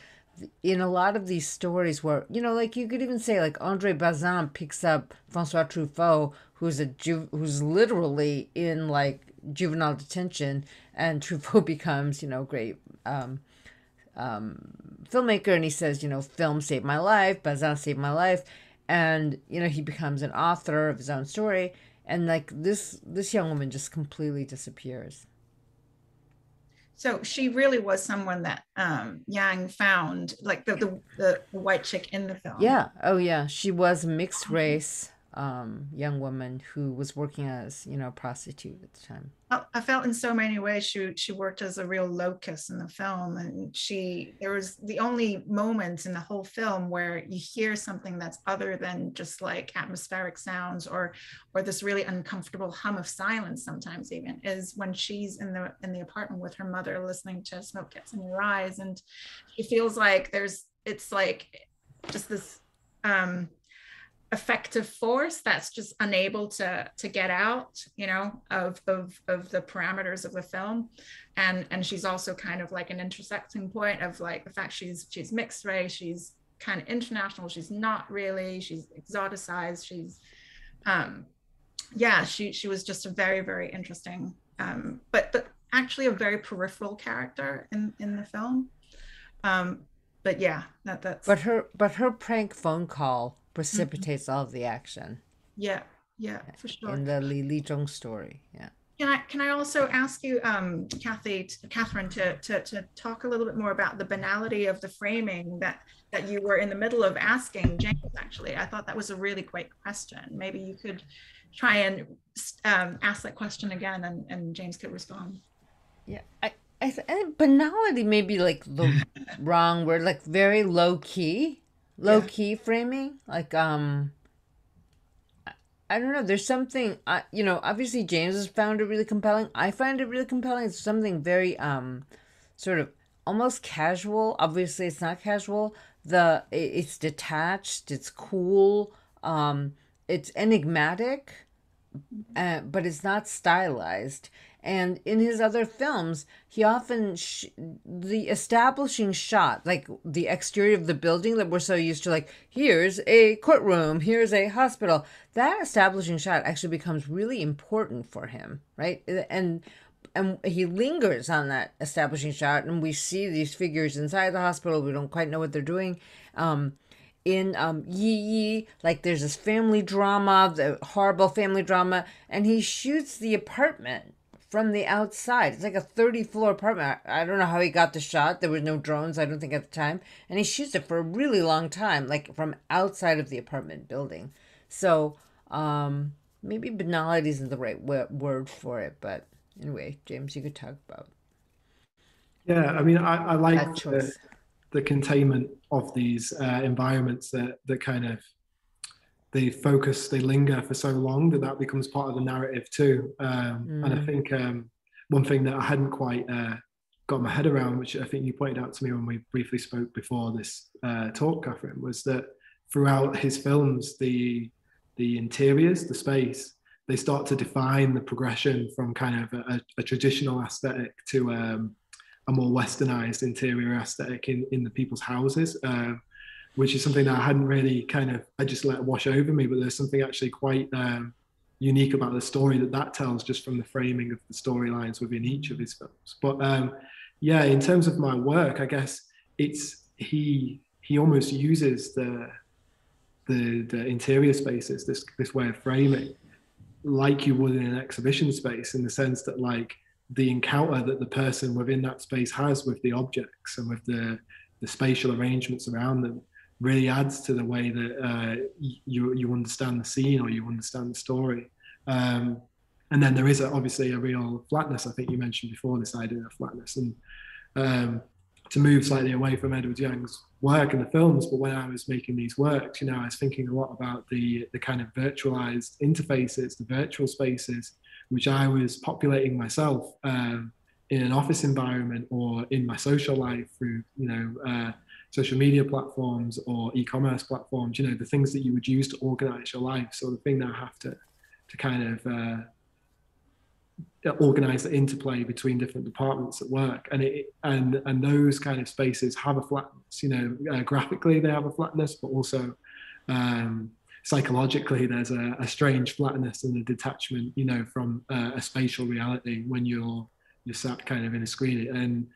in a lot of these stories where, like you could even say like Andre Bazin picks up Francois Truffaut, who's literally in like juvenile detention, and Truffaut becomes, great filmmaker, and he says, film saved my life, Bazin saved my life, and he becomes an author of his own story, and like this young woman just completely disappears. So she really was someone that Yang found, like the white chick in the film. Yeah. Oh, yeah. She was a mixed race young woman who was working as, a prostitute at the time. I felt in so many ways she worked as a real locus in the film, and there was the only moment in the whole film where you hear something that's other than just like atmospheric sounds or this really uncomfortable hum of silence sometimes even, is when she's in the apartment with her mother listening to Smoke Gets in Your Eyes, and she feels like it's like just this effective force that's just unable to get out, of the parameters of the film, and she's also kind of like an intersecting point of like the fact she's mixed race, she's kind of international, she's not really, she's exoticized, she's she was just a very, very interesting but actually a very peripheral character in the film. But yeah, that's but her prank phone call precipitates all of the action. Yeah, for sure. In the Li Zhong story, yeah. Can I also ask you, Catherine, to talk a little bit more about the banality of the framing that you were in the middle of asking James? Actually, I thought that was a really great question. Maybe you could try and ask that question again, and James could respond. Yeah, I banality may be like the wrong word, like very low key framing, like I don't know. There's something, obviously James has found it really compelling. I find it really compelling. It's something very, sort of almost casual. Obviously, it's not casual. It's detached. It's cool. It's enigmatic, but it's not stylized. And in his other films, he often the establishing shot, like the exterior of the building that we're so used to, like here's a courtroom, here's a hospital. That establishing shot actually becomes really important for him, right? And he lingers on that establishing shot, and we see these figures inside the hospital. We don't quite know what they're doing. In Yi Yi, like there's this family drama, the horrible family drama, and he shoots the apartment from the outside. It's like a 30-floor apartment. I don't know how he got the shot. There was no drones, I don't think, at the time. And he shoots it for a really long time, like from outside of the apartment building. So maybe banality isn't the right word for it. But anyway, James, you could talk about. Yeah, I mean, I like that choice. The containment of these environments that kind of they linger for so long that becomes part of the narrative too. And I think one thing that I hadn't quite got my head around, which I think you pointed out to me when we briefly spoke before this talk, Catherine, was that throughout his films, the interiors, the space, they start to define the progression from kind of a traditional aesthetic to a more westernized interior aesthetic in the people's houses. Which is something that I hadn't really I just let wash over me, but there's something actually quite unique about the story that tells just from the framing of the storylines within each of his films. But yeah, in terms of my work, I guess he almost uses the interior spaces, this way of framing, like you would in an exhibition space, in the sense that like the encounter that the person within that space has with the objects and with the spatial arrangements around them really adds to the way that you understand the scene or you understand the story. And then there is obviously a real flatness. I think you mentioned before this idea of flatness, and to move slightly away from Edward Young's work and the films, but when I was making these works, I was thinking a lot about the kind of virtualized interfaces, the virtual spaces which I was populating myself in an office environment or in my social life through, social media platforms or e-commerce platforms, the things that you would use to organize your life. So the thing that I have to kind of organize the interplay between different departments at work, and those kind of spaces have a flatness. Graphically they have a flatness, but also psychologically there's a strange flatness and a detachment, from a spatial reality when you're sat kind of in a screen. And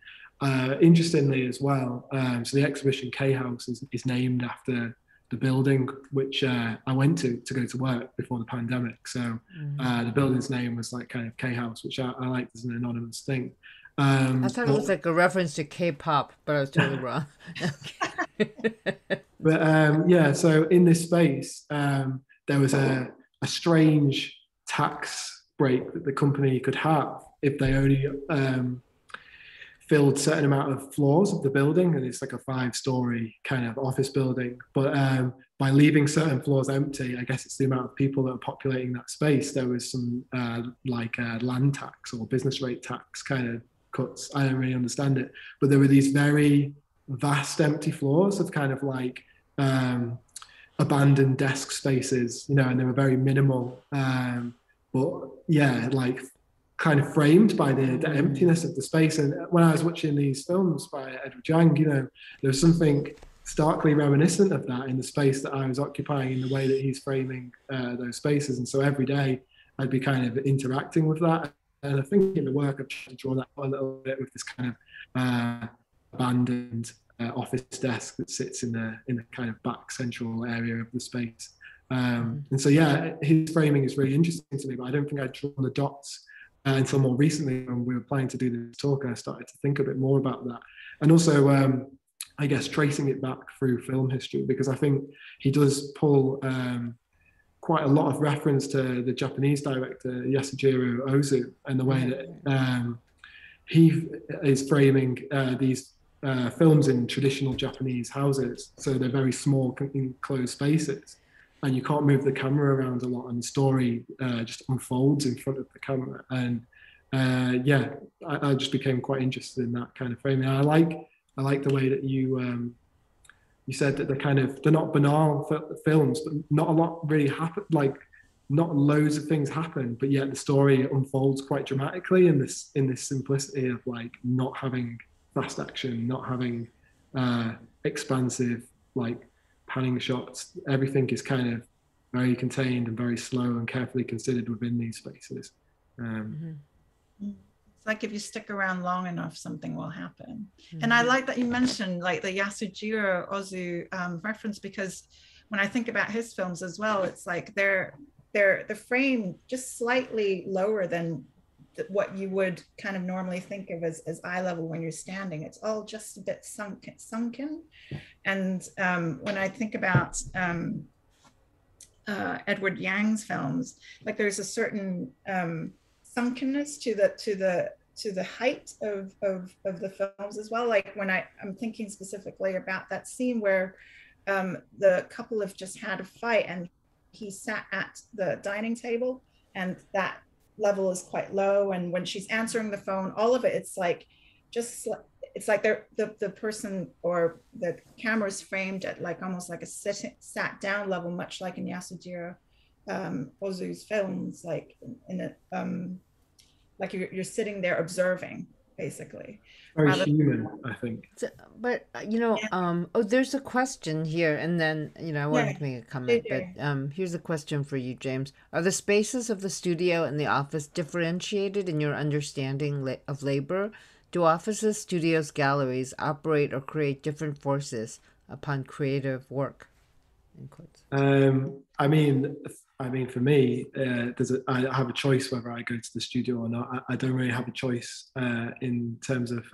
interestingly as well, so the exhibition K House is named after the building which I went to go to work before the pandemic. So the building's name was like kind of K House, which I liked as an anonymous thing. I thought it was like a reference to K-pop, but I was totally wrong. But so in this space, there was a strange tax break that the company could have if they only filled certain amount of floors of the building, and it's like a 5-story kind of office building. But by leaving certain floors empty, I guess it's the amount of people that are populating that space, there was some land tax or business rate tax kind of cuts. I don't really understand it, but there were these very vast empty floors of kind of like abandoned desk spaces, and they were very minimal. But yeah, like kind of framed by the emptiness of the space. And when I was watching these films by Edward Yang, there was something starkly reminiscent of that in the space that I was occupying, in the way that he's framing those spaces. And so every day I'd be kind of interacting with that. And I think in the work I've tried to draw that a little bit with this kind of abandoned office desk that sits in the kind of back central area of the space. And so, yeah, his framing is really interesting to me, but I don't think I'd drawn the dots until more recently when we were planning to do this talk. I started to think a bit more about that. And also, I guess, tracing it back through film history, because I think he does pull quite a lot of reference to the Japanese director Yasujiro Ozu, and the way that he is framing these films in traditional Japanese houses. So they're very small, enclosed spaces, and you can't move the camera around a lot, and the story just unfolds in front of the camera. And I just became quite interested in that kind of framing. I like the way that you said that they're not banal films, but not a lot really happen. Like, not loads of things happen, but yet the story unfolds quite dramatically in this simplicity of like not having fast action, not having expansive like panning shots. Everything is kind of very contained and very slow and carefully considered within these spaces. It's like if you stick around long enough, something will happen. And I like that you mentioned like the Yasujiro Ozu reference, because when I think about his films as well, it's like they're the frame just slightly lower than what you would kind of normally think of as eye level when you're standing. It's all just a bit sunken. And when I think about Edward Yang's films, like there's a certain sunkenness to the height of the films as well. Like when I'm thinking specifically about that scene where the couple have just had a fight and he sat at the dining table, and that level is quite low, and when she's answering the phone, all of it, it's like the person or the camera's framed at like almost like a sat down level, much like in Yasujiro Ozu's films, like in a like you're sitting there observing, basically. Very human, I think. So, but there's a question here, and then I wanted to make a comment. But here's a question for you, James. Are the spaces of the studio and the office differentiated in your understanding of labor? Do offices, studios, galleries operate or create different forces upon creative work? In quotes. I mean, for me, I have a choice whether I go to the studio or not. I don't really have a choice in terms of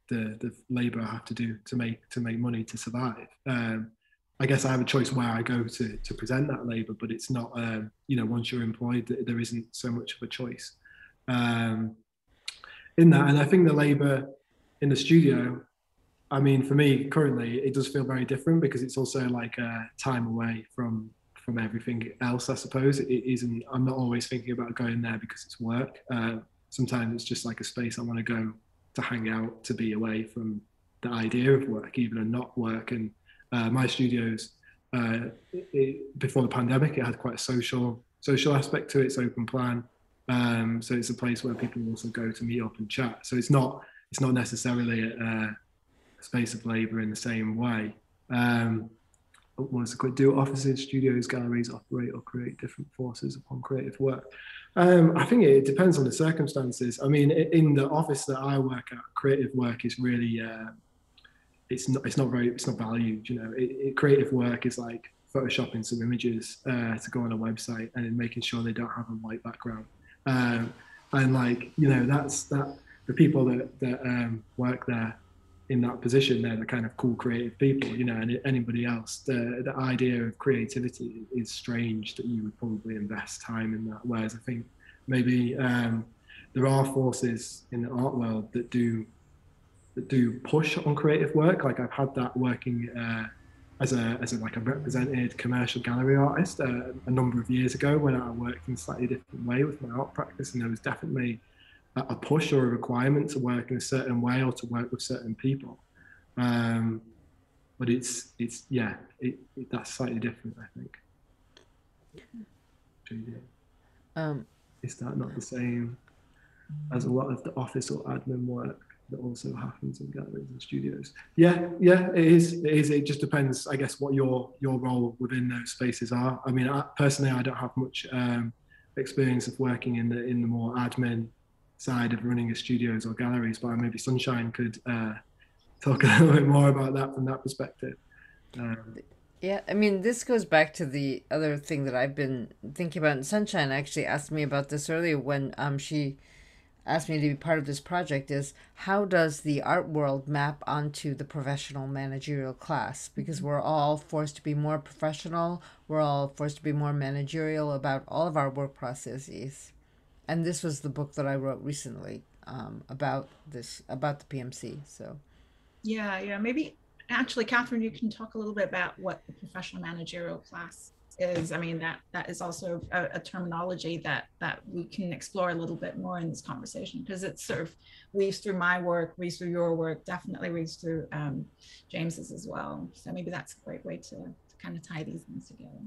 the labor I have to do to make money to survive. I guess I have a choice where I go to present that labor, but it's not. Once you're employed, there isn't so much of a choice in that. And I think the labor in the studio, I mean, for me currently, it does feel very different, because it's also like a time away from from everything else, I suppose. It isn't, I'm not always thinking about going there because it's work. Sometimes it's just like a space I want to go to hang out, to be away from the idea of work, even and not work. And my studios, before the pandemic, it had quite a social aspect to it. It's open plan, so it's a place where people also go to meet up and chat. So it's not necessarily a space of labour in the same way. Do offices, studios, galleries operate or create different forces upon creative work? I think it depends on the circumstances. I mean, in the office that I work at, creative work is really it's not valued. You know, creative work is like photoshopping some images to go on a website and making sure they don't have a white background. And like, you know, that's the people that work there in that position, they're the kind of cool creative people, you know. And anybody else, the idea of creativity is strange, that you would probably invest time in that. Whereas I think maybe there are forces in the art world that do push on creative work. Like I've had that working as a like a represented commercial gallery artist a number of years ago, when I worked in a slightly different way with my art practice, and there was definitely a push or a requirement to work in a certain way or to work with certain people. But it's that's slightly different, I think. Is that not the same as a lot of the office or admin work that also happens in galleries and studios? Yeah, it is. It just depends, I guess, what your role within those spaces are. I mean, personally, I don't have much experience of working in the more admin side of running a studios or galleries, but maybe Sunshine could talk a little bit more about that from that perspective. Yeah, I mean, this goes back to the other thing that I've been thinking about. And Sunshine actually asked me about this earlier when she asked me to be part of this project, is how does the art world map onto the professional managerial class? Because we're all forced to be more professional, we're all forced to be more managerial about all of our work processes. And this was the book that I wrote recently about the PMC. So, yeah, maybe actually, Catherine, you can talk a little bit about what the professional managerial class is. I mean, that is also a terminology that we can explore a little bit more in this conversation, because it sort of weaves through my work, weaves through your work, definitely weaves through James's as well. So maybe that's a great way to kind of tie these things together.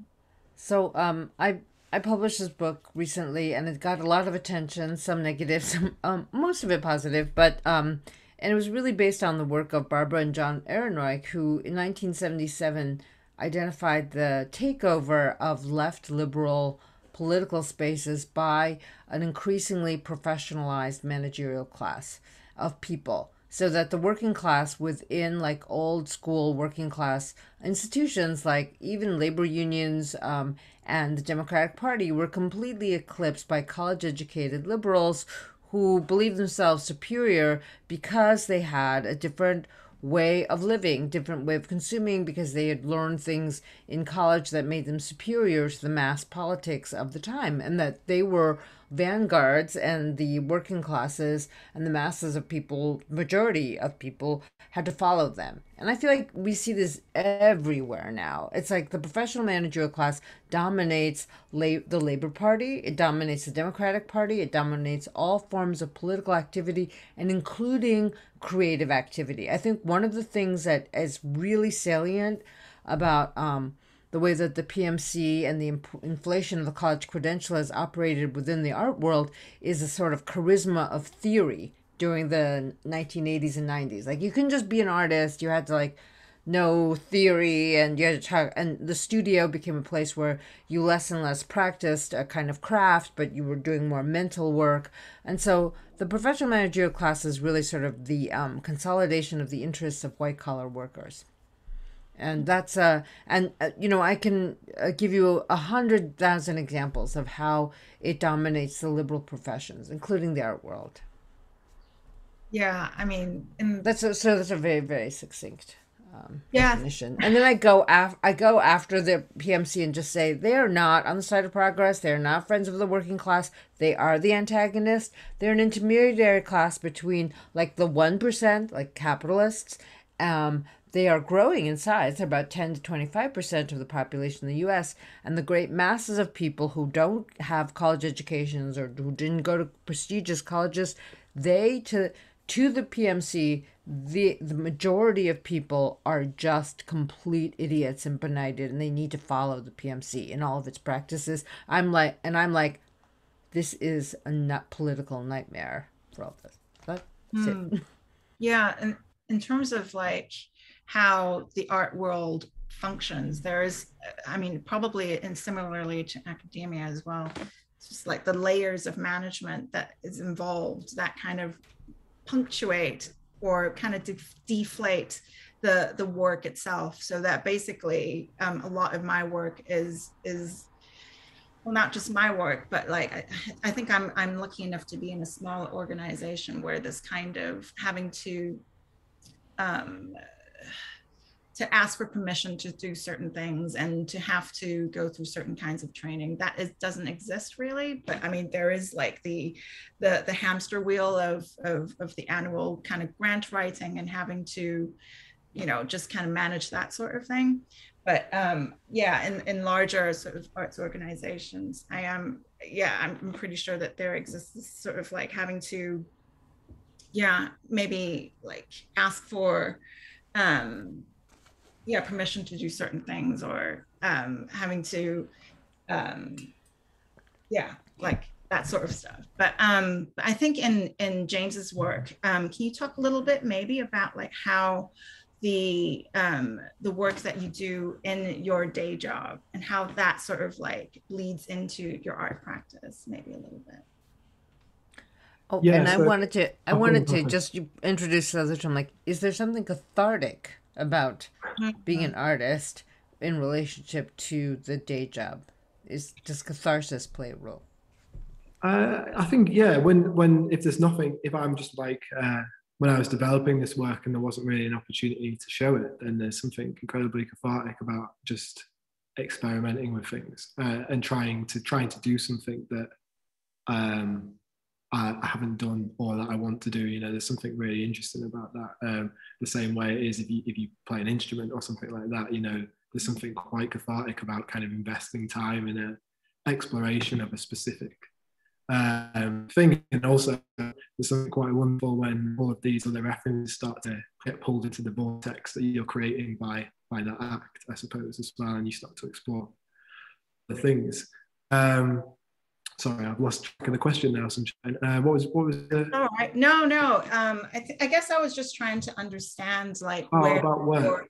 So I published this book recently, and it got a lot of attention, some negative, some most of it positive, but and it was really based on the work of Barbara and John Ehrenreich, who in 1977 identified the takeover of left liberal political spaces by an increasingly professionalized managerial class of people, so that the working class within like old school working class institutions, like even labor unions and the Democratic Party, were completely eclipsed by college-educated liberals who believed themselves superior because they had a different way of living, different way of consuming, because they had learned things in college that made them superior to the mass politics of the time, and that they were vanguards, and the working classes and the masses of people, majority of people, had to follow them. And I feel like we see this everywhere now. It's like the professional managerial class dominates the Labor Party, it dominates the Democratic Party, it dominates all forms of political activity, and including creative activity. I think one of the things that is really salient about the way that the PMC and the inflation of the college credential has operated within the art world is a sort of charisma of theory during the 1980s and 90s. Like, you couldn't just be an artist, you had to like know theory, and you had to talk, and the studio became a place where you less and less practiced a kind of craft, but you were doing more mental work. And so the professional managerial class is really sort of the consolidation of the interests of white collar workers. And that's you know, I can give you 100,000 examples of how it dominates the liberal professions, including the art world. Yeah, I mean, that's a very, very succinct yeah. definition. And then I go after the PMC and just say they are not on the side of progress. They are not friends of the working class. They are the antagonist. They're an intermediary class between like the 1%, like capitalists, they are growing in size. They're about 10 to 25% of the population in the US. And the great masses of people who don't have college educations or who didn't go to prestigious colleges, to the PMC, the majority of people are just complete idiots and benighted, and they need to follow the PMC in all of its practices. I'm like, this is a political nightmare for all this. That's it. Yeah, and in terms of like how the art world functions, there is, I mean, probably and similarly to academia as well, it's just like the layers of management that is involved that kind of punctuate or kind of deflate the work itself. So that basically a lot of my work is well, not just my work, but like I think I'm lucky enough to be in a small organization where this kind of having to ask for permission to do certain things and to have to go through certain kinds of training doesn't exist really. But I mean, there is like the hamster wheel of the annual kind of grant writing and having to, you know, just kind of manage that sort of thing. But yeah, in larger sort of arts organizations, I'm pretty sure that there exists this sort of like having to, yeah, maybe like ask for permission to do certain things, or having to like that sort of stuff. But I think in James's work, can you talk a little bit maybe about like how the work that you do in your day job and how that sort of like leads into your art practice, maybe a little bit? Oh, Yeah, and I so wanted to just introduce the other term. Like, is there something cathartic about being an artist in relationship to the day job? Does catharsis play a role? I think, yeah, when if there's nothing, if I'm just like when I was developing this work and there wasn't really an opportunity to show it, then there's something incredibly cathartic about just experimenting with things and trying to do something that I haven't done or that I want to do. You know, there's something really interesting about that. The same way it is if you play an instrument or something like that. You know, there's something quite cathartic about kind of investing time in an exploration of a specific thing. And also there's something quite wonderful when all of these other references start to get pulled into the vortex that you're creating by that act, I suppose, as well, and you start to explore the things. Sorry, I've lost track of the question now. What was the... All right. No. I guess I was just trying to understand like where about work.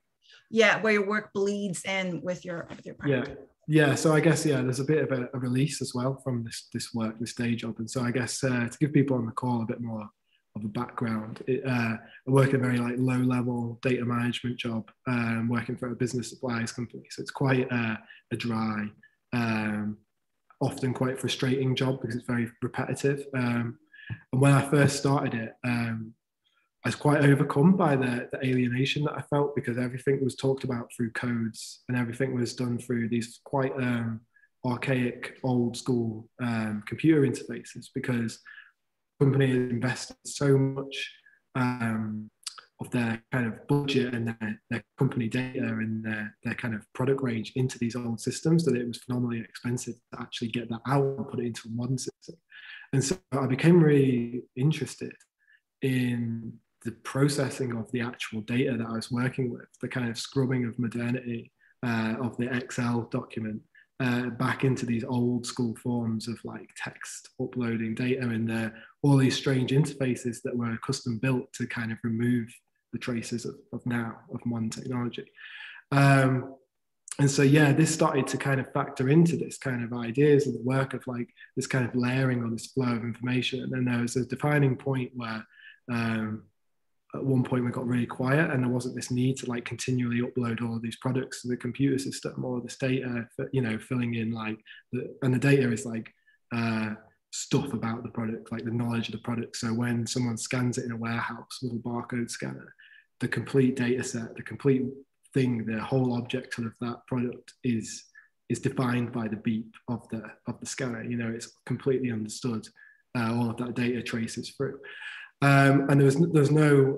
Where your work bleeds in with your practice. Yeah. So I guess there's a bit of a release as well from this work, this day job, and so I guess to give people on the call a bit more of a background, I work in a very like low level data management job, working for a business supplies company. So it's quite a dry, often quite frustrating job because it's very repetitive. And when I first started it, I was quite overcome by the alienation that I felt because everything was talked about through codes and everything was done through these quite archaic, old school computer interfaces, because the company has invested so much of their kind of budget and their company data and their kind of product range into these old systems that it was phenomenally expensive to actually get that out and put it into a modern system. And so I became really interested in the processing of the actual data that I was working with, the kind of scrubbing of modernity of the Excel document back into these old school forms of like text uploading data and all these strange interfaces that were custom built to kind of remove the traces of modern technology. And so, this started to kind of factor into this kind of ideas and the work of like this kind of layering or this flow of information. And then there was a defining point where at one point we got really quiet and there wasn't this need to like continually upload all of these products to the computer system or this data, filling in like, and the data is like stuff about the product, like the knowledge of the product. So when someone scans it in a warehouse with a barcode scanner, the complete data set, the complete thing, the whole object of that product is defined by the beep of the scanner. You know, it's completely understood. All of that data traces through. And there was no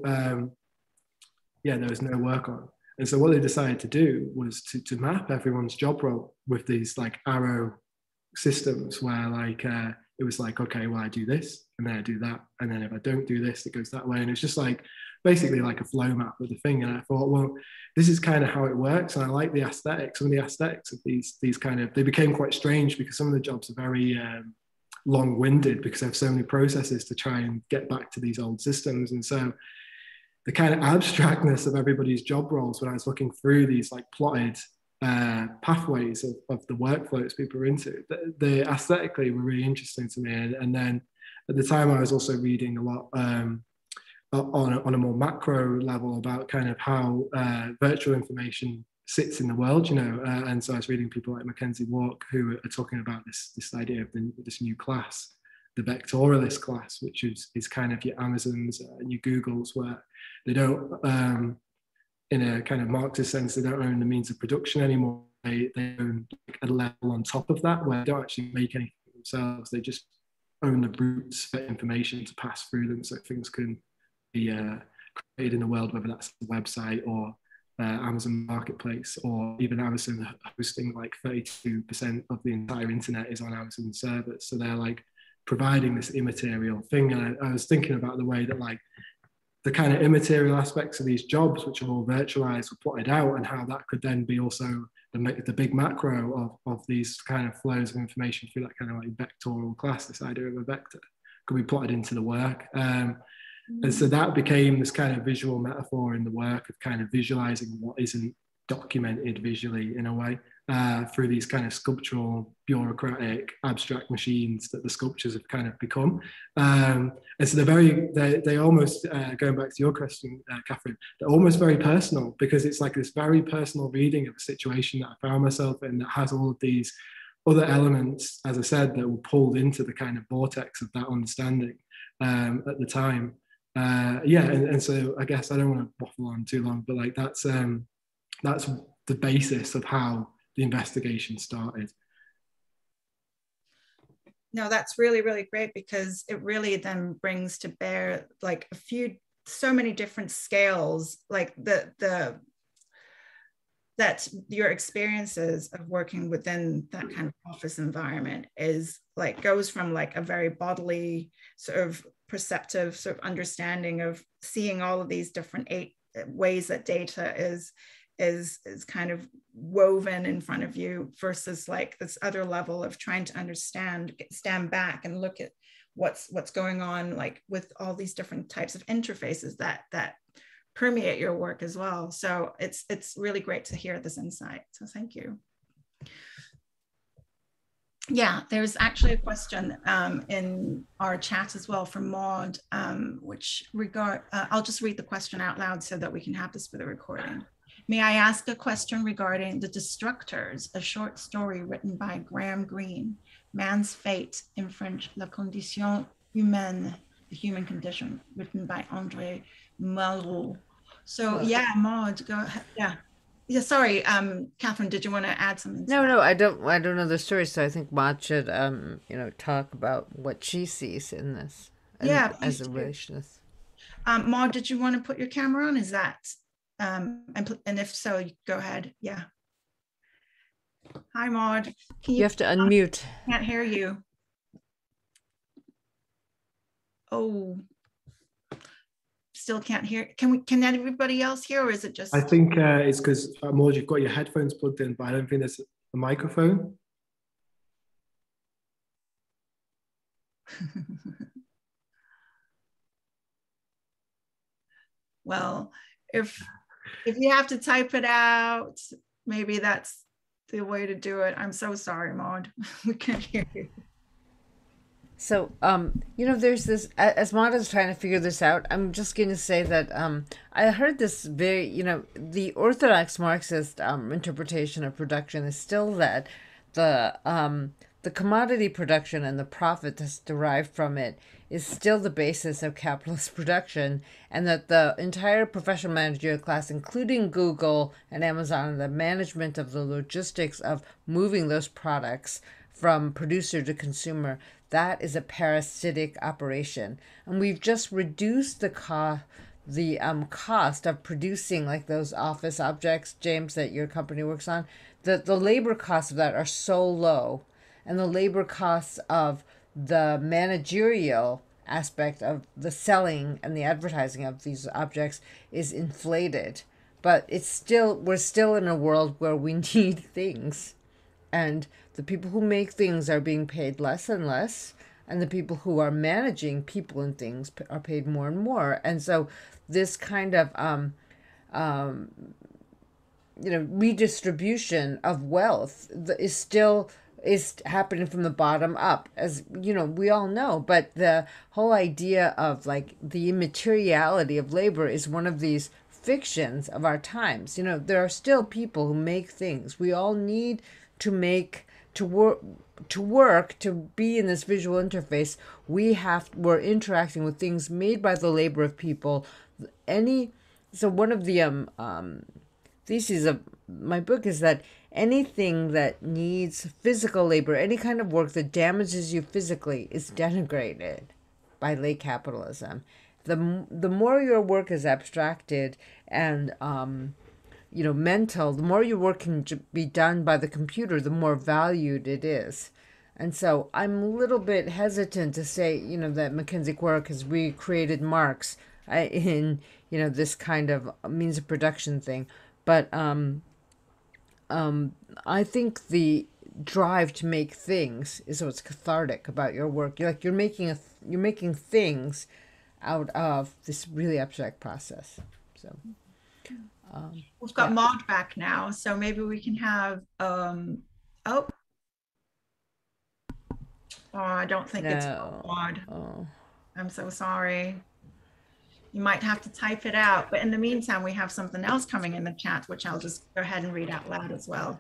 work on. And so what they decided to do was to map everyone's job role with these like arrow systems where like it was like, okay, well, I do this and then I do that, and then if I don't do this, it goes that way. And it's just like basically like a flow map of the thing. And I thought, well, this is kind of how it works. And I like the aesthetics. Some of the aesthetics of these kind of, they became quite strange because some of the jobs are very long-winded because they have so many processes to try and get back to these old systems. And so the kind of abstractness of everybody's job roles when I was looking through these like plotted pathways of the workflows people are into, they aesthetically were really interesting to me. And then at the time I was also reading a lot on a more macro level about kind of how virtual information sits in the world, you know, and so I was reading people like Mackenzie Walk who are talking about this idea of this new class, the vectorialist class, which is kind of your Amazons and your Googles, where they don't in a kind of Marxist sense, they don't own the means of production anymore. They own a level on top of that where they don't actually make anything themselves. They just own the routes for information to pass through them so things can be created in the world, whether that's a website or Amazon Marketplace, or even Amazon hosting like 32% of the entire internet is on Amazon servers. So they're like providing this immaterial thing. And I was thinking about the way that like the kind of immaterial aspects of these jobs, which are all virtualized, were plotted out, and how that could then be also the big macro of these kind of flows of information through that kind of like vectorial class, this idea of a vector, could be plotted into the work. And so that became this kind of visual metaphor in the work of kind of visualizing what isn't documented visually in a way through these kind of sculptural, bureaucratic, abstract machines that the sculptures have kind of become. And so they almost, going back to your question, Catherine, they're almost very personal, because it's like this very personal reading of a situation that I found myself in that has all of these other elements, as I said, that were pulled into the kind of vortex of that understanding at the time. And so I guess I don't want to waffle on too long, but like that's the basis of how the investigation started. No, that's really, really great, because it really then brings to bear like so many different scales, like that your experiences of working within that kind of office environment is like, goes from like a very bodily sort of perceptive sort of understanding of seeing all of these different ways that data is kind of woven in front of you, versus like this other level of trying to stand back and look at what's going on, like with all these different types of interfaces that permeate your work as well. So it's really great to hear this insight. So thank you. Yeah, there's actually a question in our chat as well from Maud, which I'll just read the question out loud so that we can have this for the recording. May I ask a question regarding The Destructors, a short story written by Graham Greene, Man's Fate, in French, La Condition Humaine, the Human Condition, written by André Malraux. So yeah, Maud, go ahead. Yeah, sorry, Catherine, did you want to add something? No, I don't know the story, so I think Maud should, talk about what she sees in this. As a relationist. Maud, did you want to put your camera on? Is that, and if so, go ahead. Yeah. Hi, Maud. You have to unmute. Can't hear you. Oh. Still can't hear. Can everybody else hear, or is it just? I think it's because Maud, you've got your headphones plugged in, but I don't think there's a microphone. Well, if you have to type it out, maybe that's the way to do it. I'm so sorry, Maud. We can't hear you. So, there's this, as Maud is trying to figure this out, I'm just going to say that I heard this very, the orthodox Marxist interpretation of production is still that the commodity production and the profit that's derived from it is still the basis of capitalist production, and that the entire professional managerial class, including Google and Amazon, the management of the logistics of moving those products from producer to consumer, that is a parasitic operation. And we've just reduced the the cost of producing like those office objects, James, that your company works on, the labor costs of that are so low, and the labor costs of the managerial aspect of the selling and the advertising of these objects is inflated. But it's still, we're still in a world where we need things, and the people who make things are being paid less and less, and the people who are managing people and things are paid more and more. And so this kind of redistribution of wealth is still is happening from the bottom up, as we all know. But the whole idea of like the immateriality of labor is one of these fictions of our times. There are still people who make things. We all need to make to work to be in this visual interface. We're interacting with things made by the labor of people. So one of the theses of my book is that anything that needs physical labor, any kind of work that damages you physically, is denigrated by late capitalism. The more your work is abstracted and mental, the more your work can be done by the computer, the more valued it is. And so I'm a little bit hesitant to say, that Mackenzie Quirk has recreated Marx in, this kind of means of production thing. But I think the drive to make things is what's cathartic about your work. You're making things out of this really abstract process. So we've got Maud back now, so maybe we can have I don't think it's Maud. I'm so sorry. You might have to type it out. But in the meantime, we have something else coming in the chat, which I'll just go ahead and read out loud as well.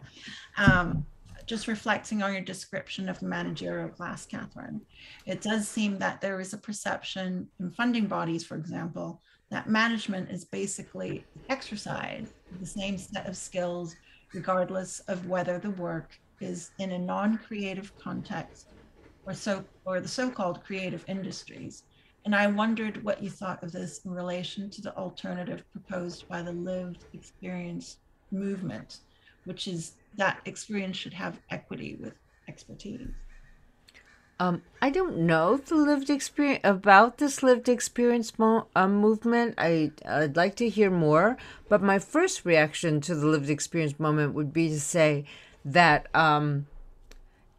Just reflecting on your description of the managerial class, Catherine, it does seem that there is a perception in funding bodies, for example, that management is basically exercise of the same set of skills, regardless of whether the work is in a non-creative context or the so-called creative industries. And I wondered what you thought of this in relation to the alternative proposed by the lived experience movement, which is that experience should have equity with expertise. I don't know the lived experience about this lived experience movement. I'd like to hear more, but my first reaction to the lived experience moment would be to say that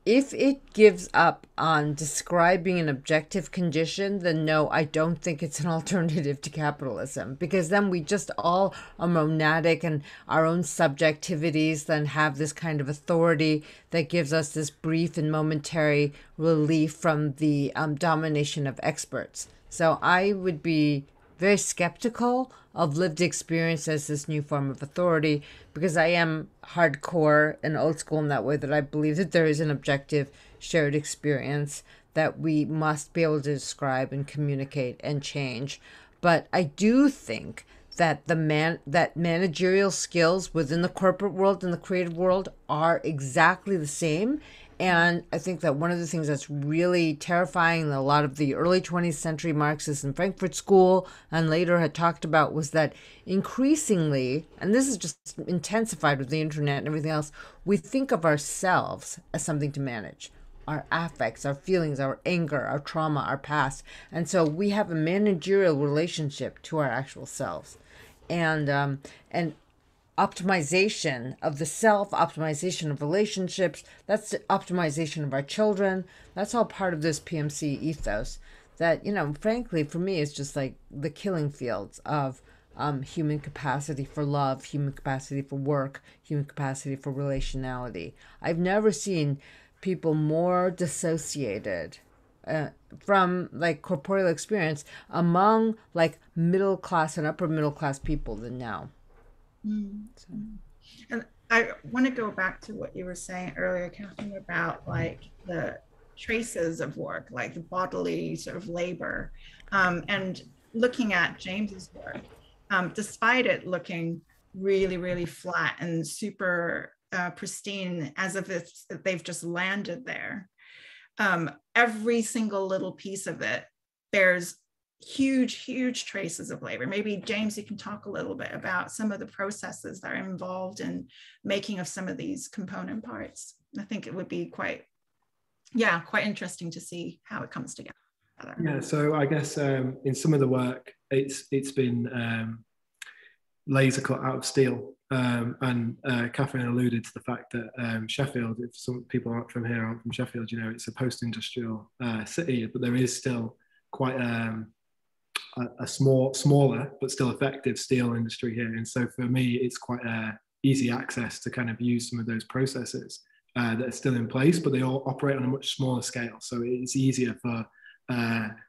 if it gives up on describing an objective condition, then no, I don't think it's an alternative to capitalism, because then we just all are monadic and our own subjectivities then have this kind of authority that gives us this brief and momentary relief from the domination of experts. So I would be very skeptical of lived experience as this new form of authority, because I am hardcore and old school in that way, that I believe that there is an objective shared experience that we must be able to describe and communicate and change. But I do think that that managerial skills within the corporate world and the creative world are exactly the same. And I think that one of the things that's really terrifying that a lot of the early 20th century Marxists in Frankfurt School and later had talked about was that increasingly, and this is just intensified with the internet and everything else, we think of ourselves as something to manage. Our affects, our feelings, our anger, our trauma, our past. And so we have a managerial relationship to our actual selves. And optimization of the self, optimization of relationships, that's the optimization of our children. That's all part of this PMC ethos that, frankly, for me, is just like the killing fields of human capacity for love, human capacity for work, human capacity for relationality. I've never seen people more dissociated from like corporeal experience among like middle class and upper middle class people than now. So. And I want to go back to what you were saying earlier, Catherine, about like the traces of work, like the bodily sort of labor, and looking at James's work, despite it looking really, really flat and super pristine, as if they've just landed there. Every single little piece of it bears huge traces of labor. Maybe James, you can talk a little bit about some of the processes that are involved in making of some of these component parts. I think it would be quite interesting to see how it comes together. Yeah, so I guess in some of the work, it's been laser cut out of steel. And Catherine alluded to the fact that Sheffield, if some people aren't from here, aren't from Sheffield, you know, it's a post-industrial city, but there is still quite a smaller but still effective steel industry here. And so for me, it's quite easy access to kind of use some of those processes that are still in place, but they all operate on a much smaller scale. So it's easier for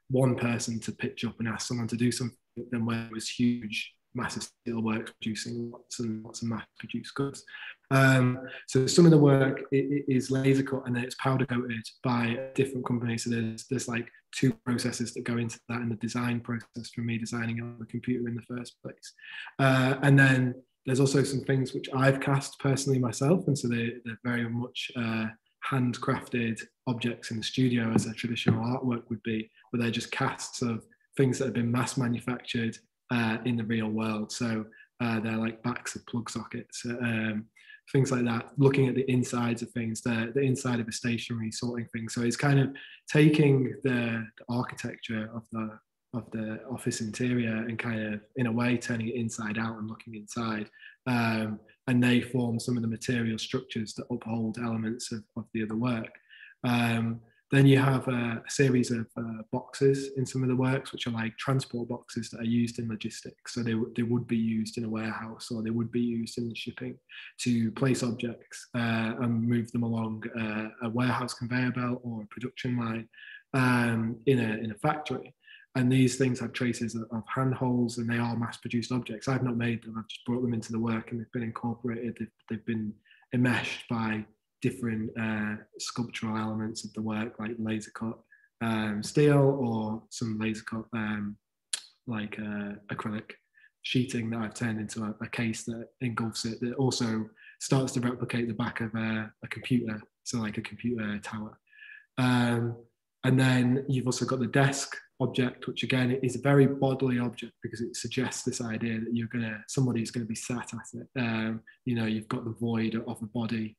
one person to pitch up and ask someone to do something than where it was huge, massive steel works producing lots and lots of mass-produced goods. So some of the work is laser cut and then it's powder coated by different companies. So there's like 2 processes that go into that in the design process from me designing on the computer in the first place. And then there's also some things which I've cast personally myself, and so they're very much handcrafted objects in the studio as a traditional artwork would be, but they're just casts of things that have been mass manufactured in the real world. So they're like backs of plug sockets, things like that, looking at the insides of things, the inside of a stationery, sorting things. So it's kind of taking the architecture of the office interior and kind of, in a way, turning it inside out and looking inside. And they form some of the material structures that uphold elements of the other work. Then you have a series of boxes in some of the works, which are like transport boxes that are used in logistics. So they would be used in a warehouse, or they would be used in the shipping to place objects and move them along a warehouse conveyor belt or a production line in a factory. And these things have traces of handholds, and they are mass-produced objects. I've not made them, I've just brought them into the work, and they've been incorporated, they've been enmeshed by different sculptural elements of the work, like laser cut steel, or some laser cut like acrylic sheeting that I've turned into a case that engulfs it, that also starts to replicate the back of a computer, so like a computer tower. And then you've also got the desk object, which again is a very bodily object because it suggests this idea that somebody's going to be sat at it. You know, you've got the void of a body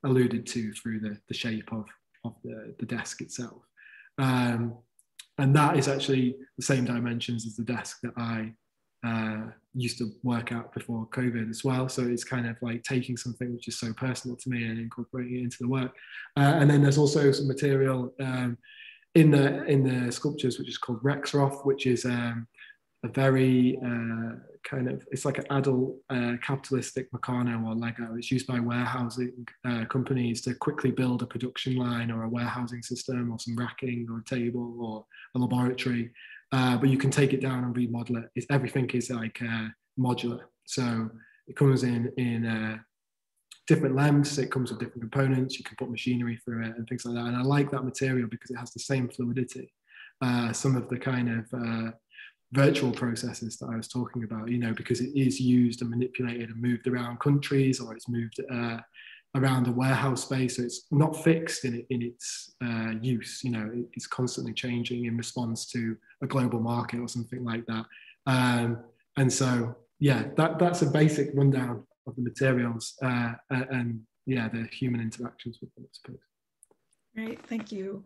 alluded to through the shape of the desk itself. And that is actually the same dimensions as the desk that I used to work out before COVID as well. So it's kind of like taking something which is so personal to me and incorporating it into the work. And then there's also some material in the sculptures, which is called Rexroth, which is a very kind of, it's like an adult capitalistic Meccano or Lego. It's used by warehousing companies to quickly build a production line or a warehousing system or some racking or a table or a laboratory. But you can take it down and remodel it. Everything is like modular. So it comes in different lengths, it comes with different components, you can put machinery through it and things like that. And I like that material because it has the same fluidity. Some of the kind of virtual processes that I was talking about, you know, because it is used and manipulated and moved around countries, or it's moved around a warehouse space. So it's not fixed in its use, you know, it's constantly changing in response to a global market or something like that. And so, yeah, that's a basic rundown of the materials and yeah, the human interactions with them, I suppose. Great, thank you.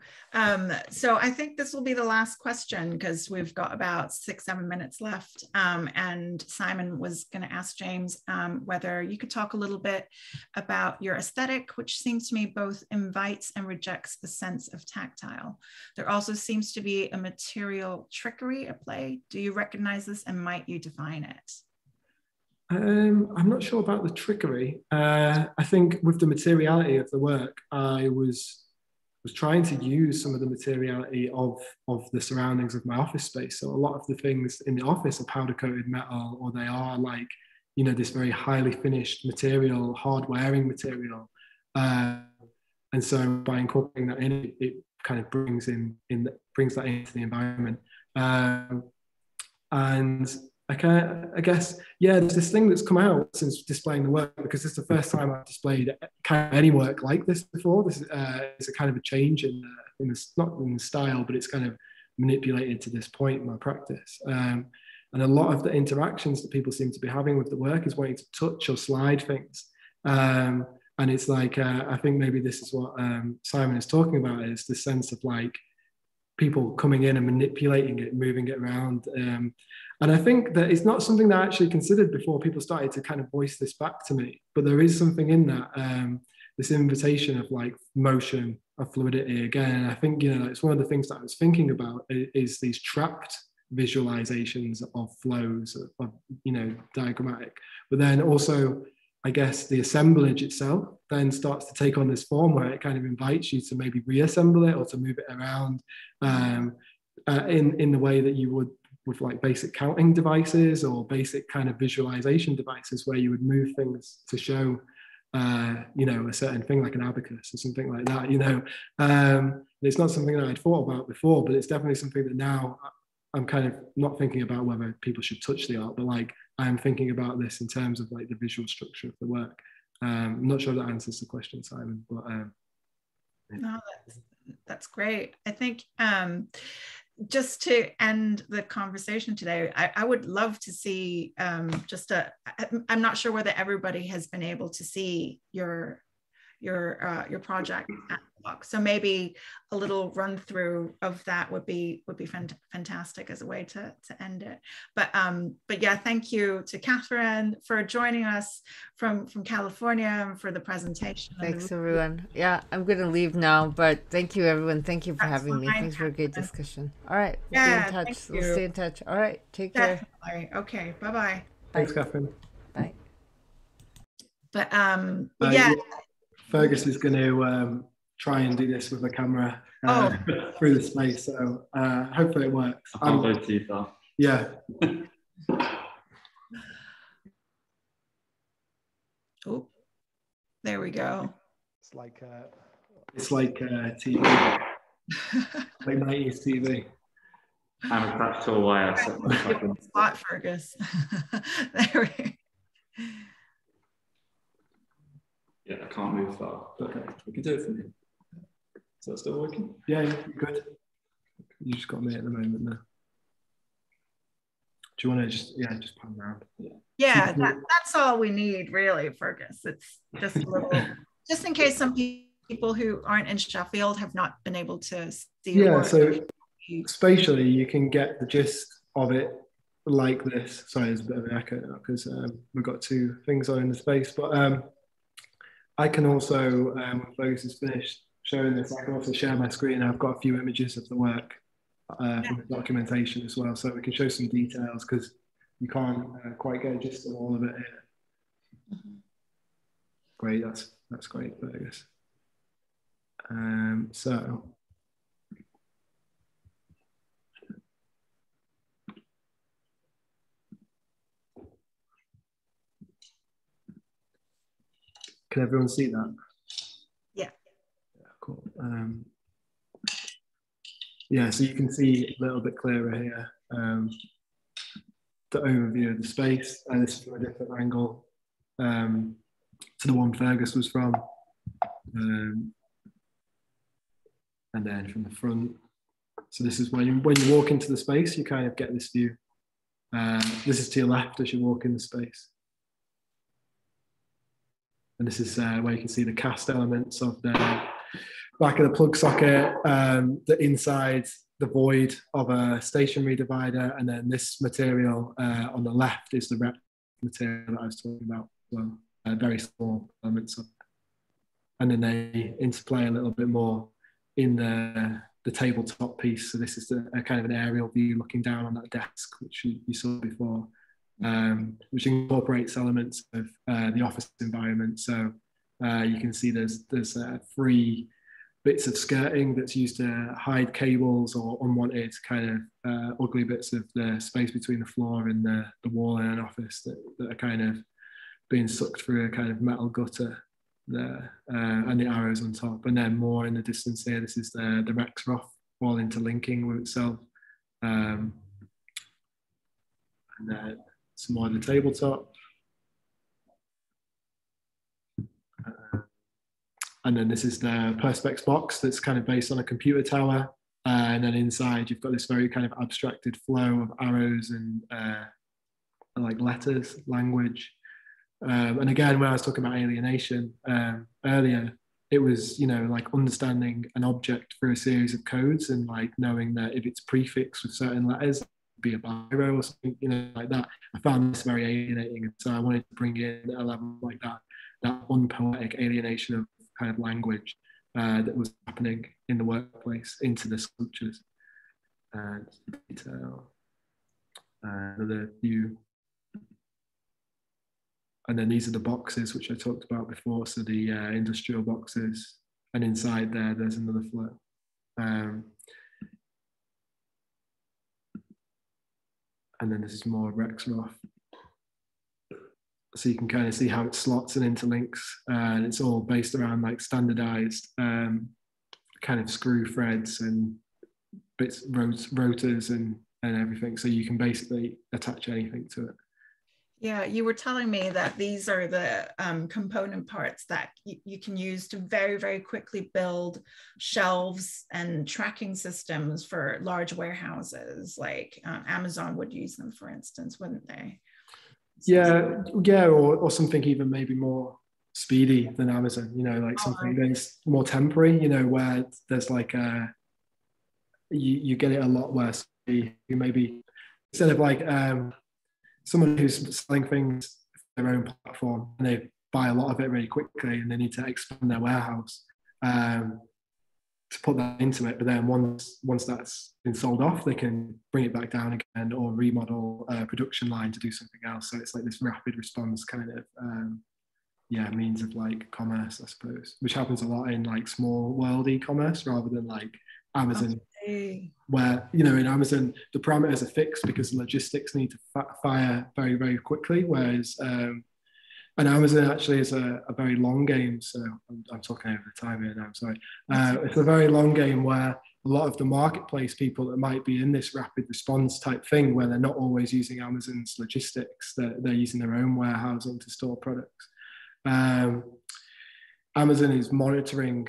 So I think this will be the last question because we've got about 6-7 minutes left. And Simon was going to ask James whether you could talk a little bit about your aesthetic, which seems to me both invites and rejects the sense of tactile. There also seems to be a material trickery at play. Do you recognize this, and might you define it? I'm not sure about the trickery. I think with the materiality of the work, I was trying to use some of the materiality of the surroundings of my office space. So a lot of the things in the office are powder coated metal, or they are like, you know, this very highly finished material, hard wearing material. And so by incorporating that in, it kind of brings that into the environment. And I guess, yeah, there's this thing that's come out since displaying the work, because it's the first time I've displayed kind of any work like this before. This is a kind of a change in the, not in the style, but it's kind of manipulated to this point in my practice. And a lot of the interactions that people seem to be having with the work is wanting to touch or slide things. And it's like, I think maybe this is what Simon is talking about, is the sense of like people coming in and manipulating it, moving it around. And I think that it's not something that I actually considered before people started to kind of voice this back to me, but there is something in that, this invitation of like motion, of fluidity again. And I think, you know, it's one of the things that I was thinking about is these trapped visualizations of flows of, you know, diagrammatic, but then also I guess the assemblage itself then starts to take on this form where it kind of invites you to maybe reassemble it or to move it around in the way that you would with like basic counting devices or basic kind of visualization devices, where you would move things to show you know, a certain thing like an abacus or something like that, you know. It's not something that I'd thought about before, but it's definitely something that now I'm kind of not thinking about whether people should touch the art, but like I'm thinking about this in terms of like the visual structure of the work. I'm not sure if that answers the question, Simon, but yeah. No, that's great. I think just to end the conversation today, I would love to see I'm not sure whether everybody has been able to see your project at the book. So maybe a little run through of that would be fantastic as a way to end it. But yeah, thank you to Catherine for joining us from California and for the presentation. Thanks everyone. Yeah, I'm going to leave now, but thank you everyone. Thank you for having me. Thanks for a great discussion. All right, we'll be in touch. We'll stay in touch. All right, take care. Okay, bye-bye. Thanks, Catherine. Bye. But yeah. Fergus is going to try and do this with a camera through the space, so hopefully it works. I can't go too far. Yeah. Oh, there we go. It's like TV, like 90s TV. I'm attached to a wire. Spot, Fergus. There we go. Yeah, I can't move far. Okay, we can do it from here. Is that still working? Yeah, you're good. You just got me at the moment now. Do you want to just pan around? Yeah, that's all we need, really, Fergus. It's just a little, just in case some people who aren't in Sheffield have not been able to see. Yeah, so spatially, you can get the gist of it like this. Sorry, there's a bit of an echo now because we've got two things on in the space, but I can also, when Fergus is finished showing this, I can also share my screen. I've got a few images of the work from the documentation as well, so we can show some details because you can't quite get a gist of all of it here. Mm-hmm. Great, that's great, Fergus. So. Can everyone see that? Yeah. Yeah, cool. Yeah, so you can see a little bit clearer here the overview of the space, and this is from a different angle to the one Fergus was from, and then from the front. So this is when you walk into the space, you kind of get this view. This is to your left as you walk in the space. And this is where you can see the cast elements of the back of the plug socket, the inside, the void of a stationary divider, and then this material on the left is the rep material that I was talking about as well. Very small elements of it. And then they interplay a little bit more in the tabletop piece. So this is a kind of an aerial view looking down on that desk, which you saw before. Which incorporates elements of the office environment. So you can see there's 3 bits of skirting that's used to hide cables or unwanted kind of ugly bits of the space between the floor and the wall in an office that are kind of being sucked through a kind of metal gutter there, and the arrows on top. And then more in the distance here, this is the Rexroth all interlinking with itself. And then some more of the tabletop. And then this is the Perspex box that's kind of based on a computer tower And then inside, you've got this very kind of abstracted flow of arrows and like letters, language. And again, when I was talking about alienation earlier, it was, you know, like understanding an object through a series of codes and like knowing that if it's prefixed with certain letters, be a biro or something, you know, like that. I found this very alienating. And so I wanted to bring in a level like that unpoetic alienation of kind of language that was happening in the workplace into the sculptures. And detail. Another view. And then these are the boxes, which I talked about before. So the industrial boxes, and inside there, there's another flow. And then this is more Rexroth. So you can kind of see how it slots and interlinks. And it's all based around like standardized kind of screw threads and bits, rotors and everything. So you can basically attach anything to it. Yeah, you were telling me that these are the component parts that you can use to very, very quickly build shelves and tracking systems for large warehouses. Like Amazon would use them, for instance, wouldn't they? Yeah, or something even maybe more speedy than Amazon. You know, like something that's more temporary. You know, where there's like you get it a lot worse. You maybe instead of like someone who's selling things for their own platform and they buy a lot of it really quickly and they need to expand their warehouse to put that into it. But then once that's been sold off, they can bring it back down again or remodel a production line to do something else. So it's like this rapid response kind of means of like commerce, I suppose, which happens a lot in like small world e-commerce rather than like Amazon. Okay. Where, you know, in Amazon, the parameters are fixed because the logistics need to fire very, very quickly. Whereas, and Amazon actually is a very long game. So I'm talking over the time here now, sorry. It's a very long game where a lot of the marketplace people that might be in this rapid response type thing, where they're not always using Amazon's logistics, they're using their own warehousing to store products. Amazon is monitoring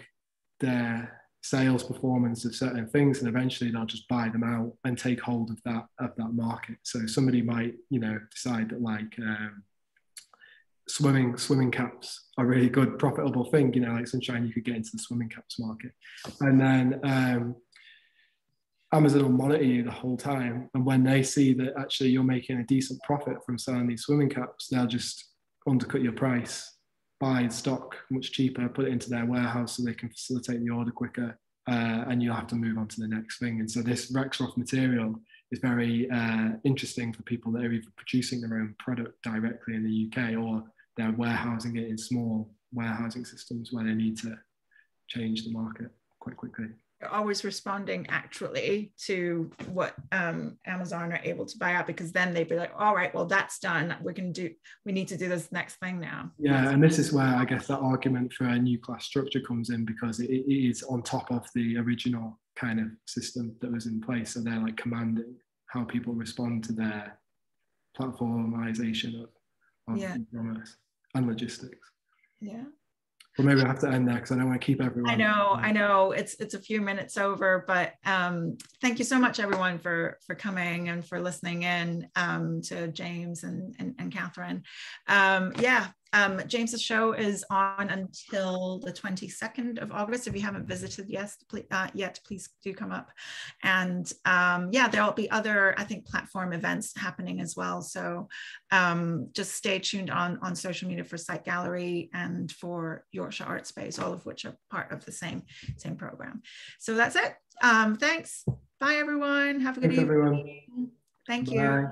their sales performance of certain things, and eventually they'll just buy them out and take hold of that market. So somebody might, you know, decide that like swimming caps are a really good profitable thing, you know, like Sunshine, you could get into the swimming caps market, and then Amazon will monitor you the whole time, and when they see that actually you're making a decent profit from selling these swimming caps, they'll just undercut your price, buy stock much cheaper, put it into their warehouse so they can facilitate the order quicker, and you'll have to move on to the next thing. And so this Rexroth material is very interesting for people that are either producing their own product directly in the UK or they're warehousing it in small warehousing systems where they need to change the market quite quickly. You're always responding actually to what Amazon are able to buy out, because then they'd be like, all right, well, that's done. We need to do this next thing now. Yeah, and this is where I guess that argument for a new class structure comes in, because it is on top of the original kind of system that was in place. So they're like commanding how people respond to their platformization of e-commerce and logistics. Yeah. Well, maybe I have to end there because I don't want to keep everyone. I know. It's a few minutes over, but thank you so much, everyone, for coming and for listening in to James and Catherine. James's show is on until the 22nd of August. If you haven't visited yet, please do come up. And there'll be other, I think, platform events happening as well. So just stay tuned on social media for Site Gallery and for Yorkshire Art Space, all of which are part of the same program. So that's it. Thanks. Bye, everyone. Have a good evening. Everyone. Thank Bye. you.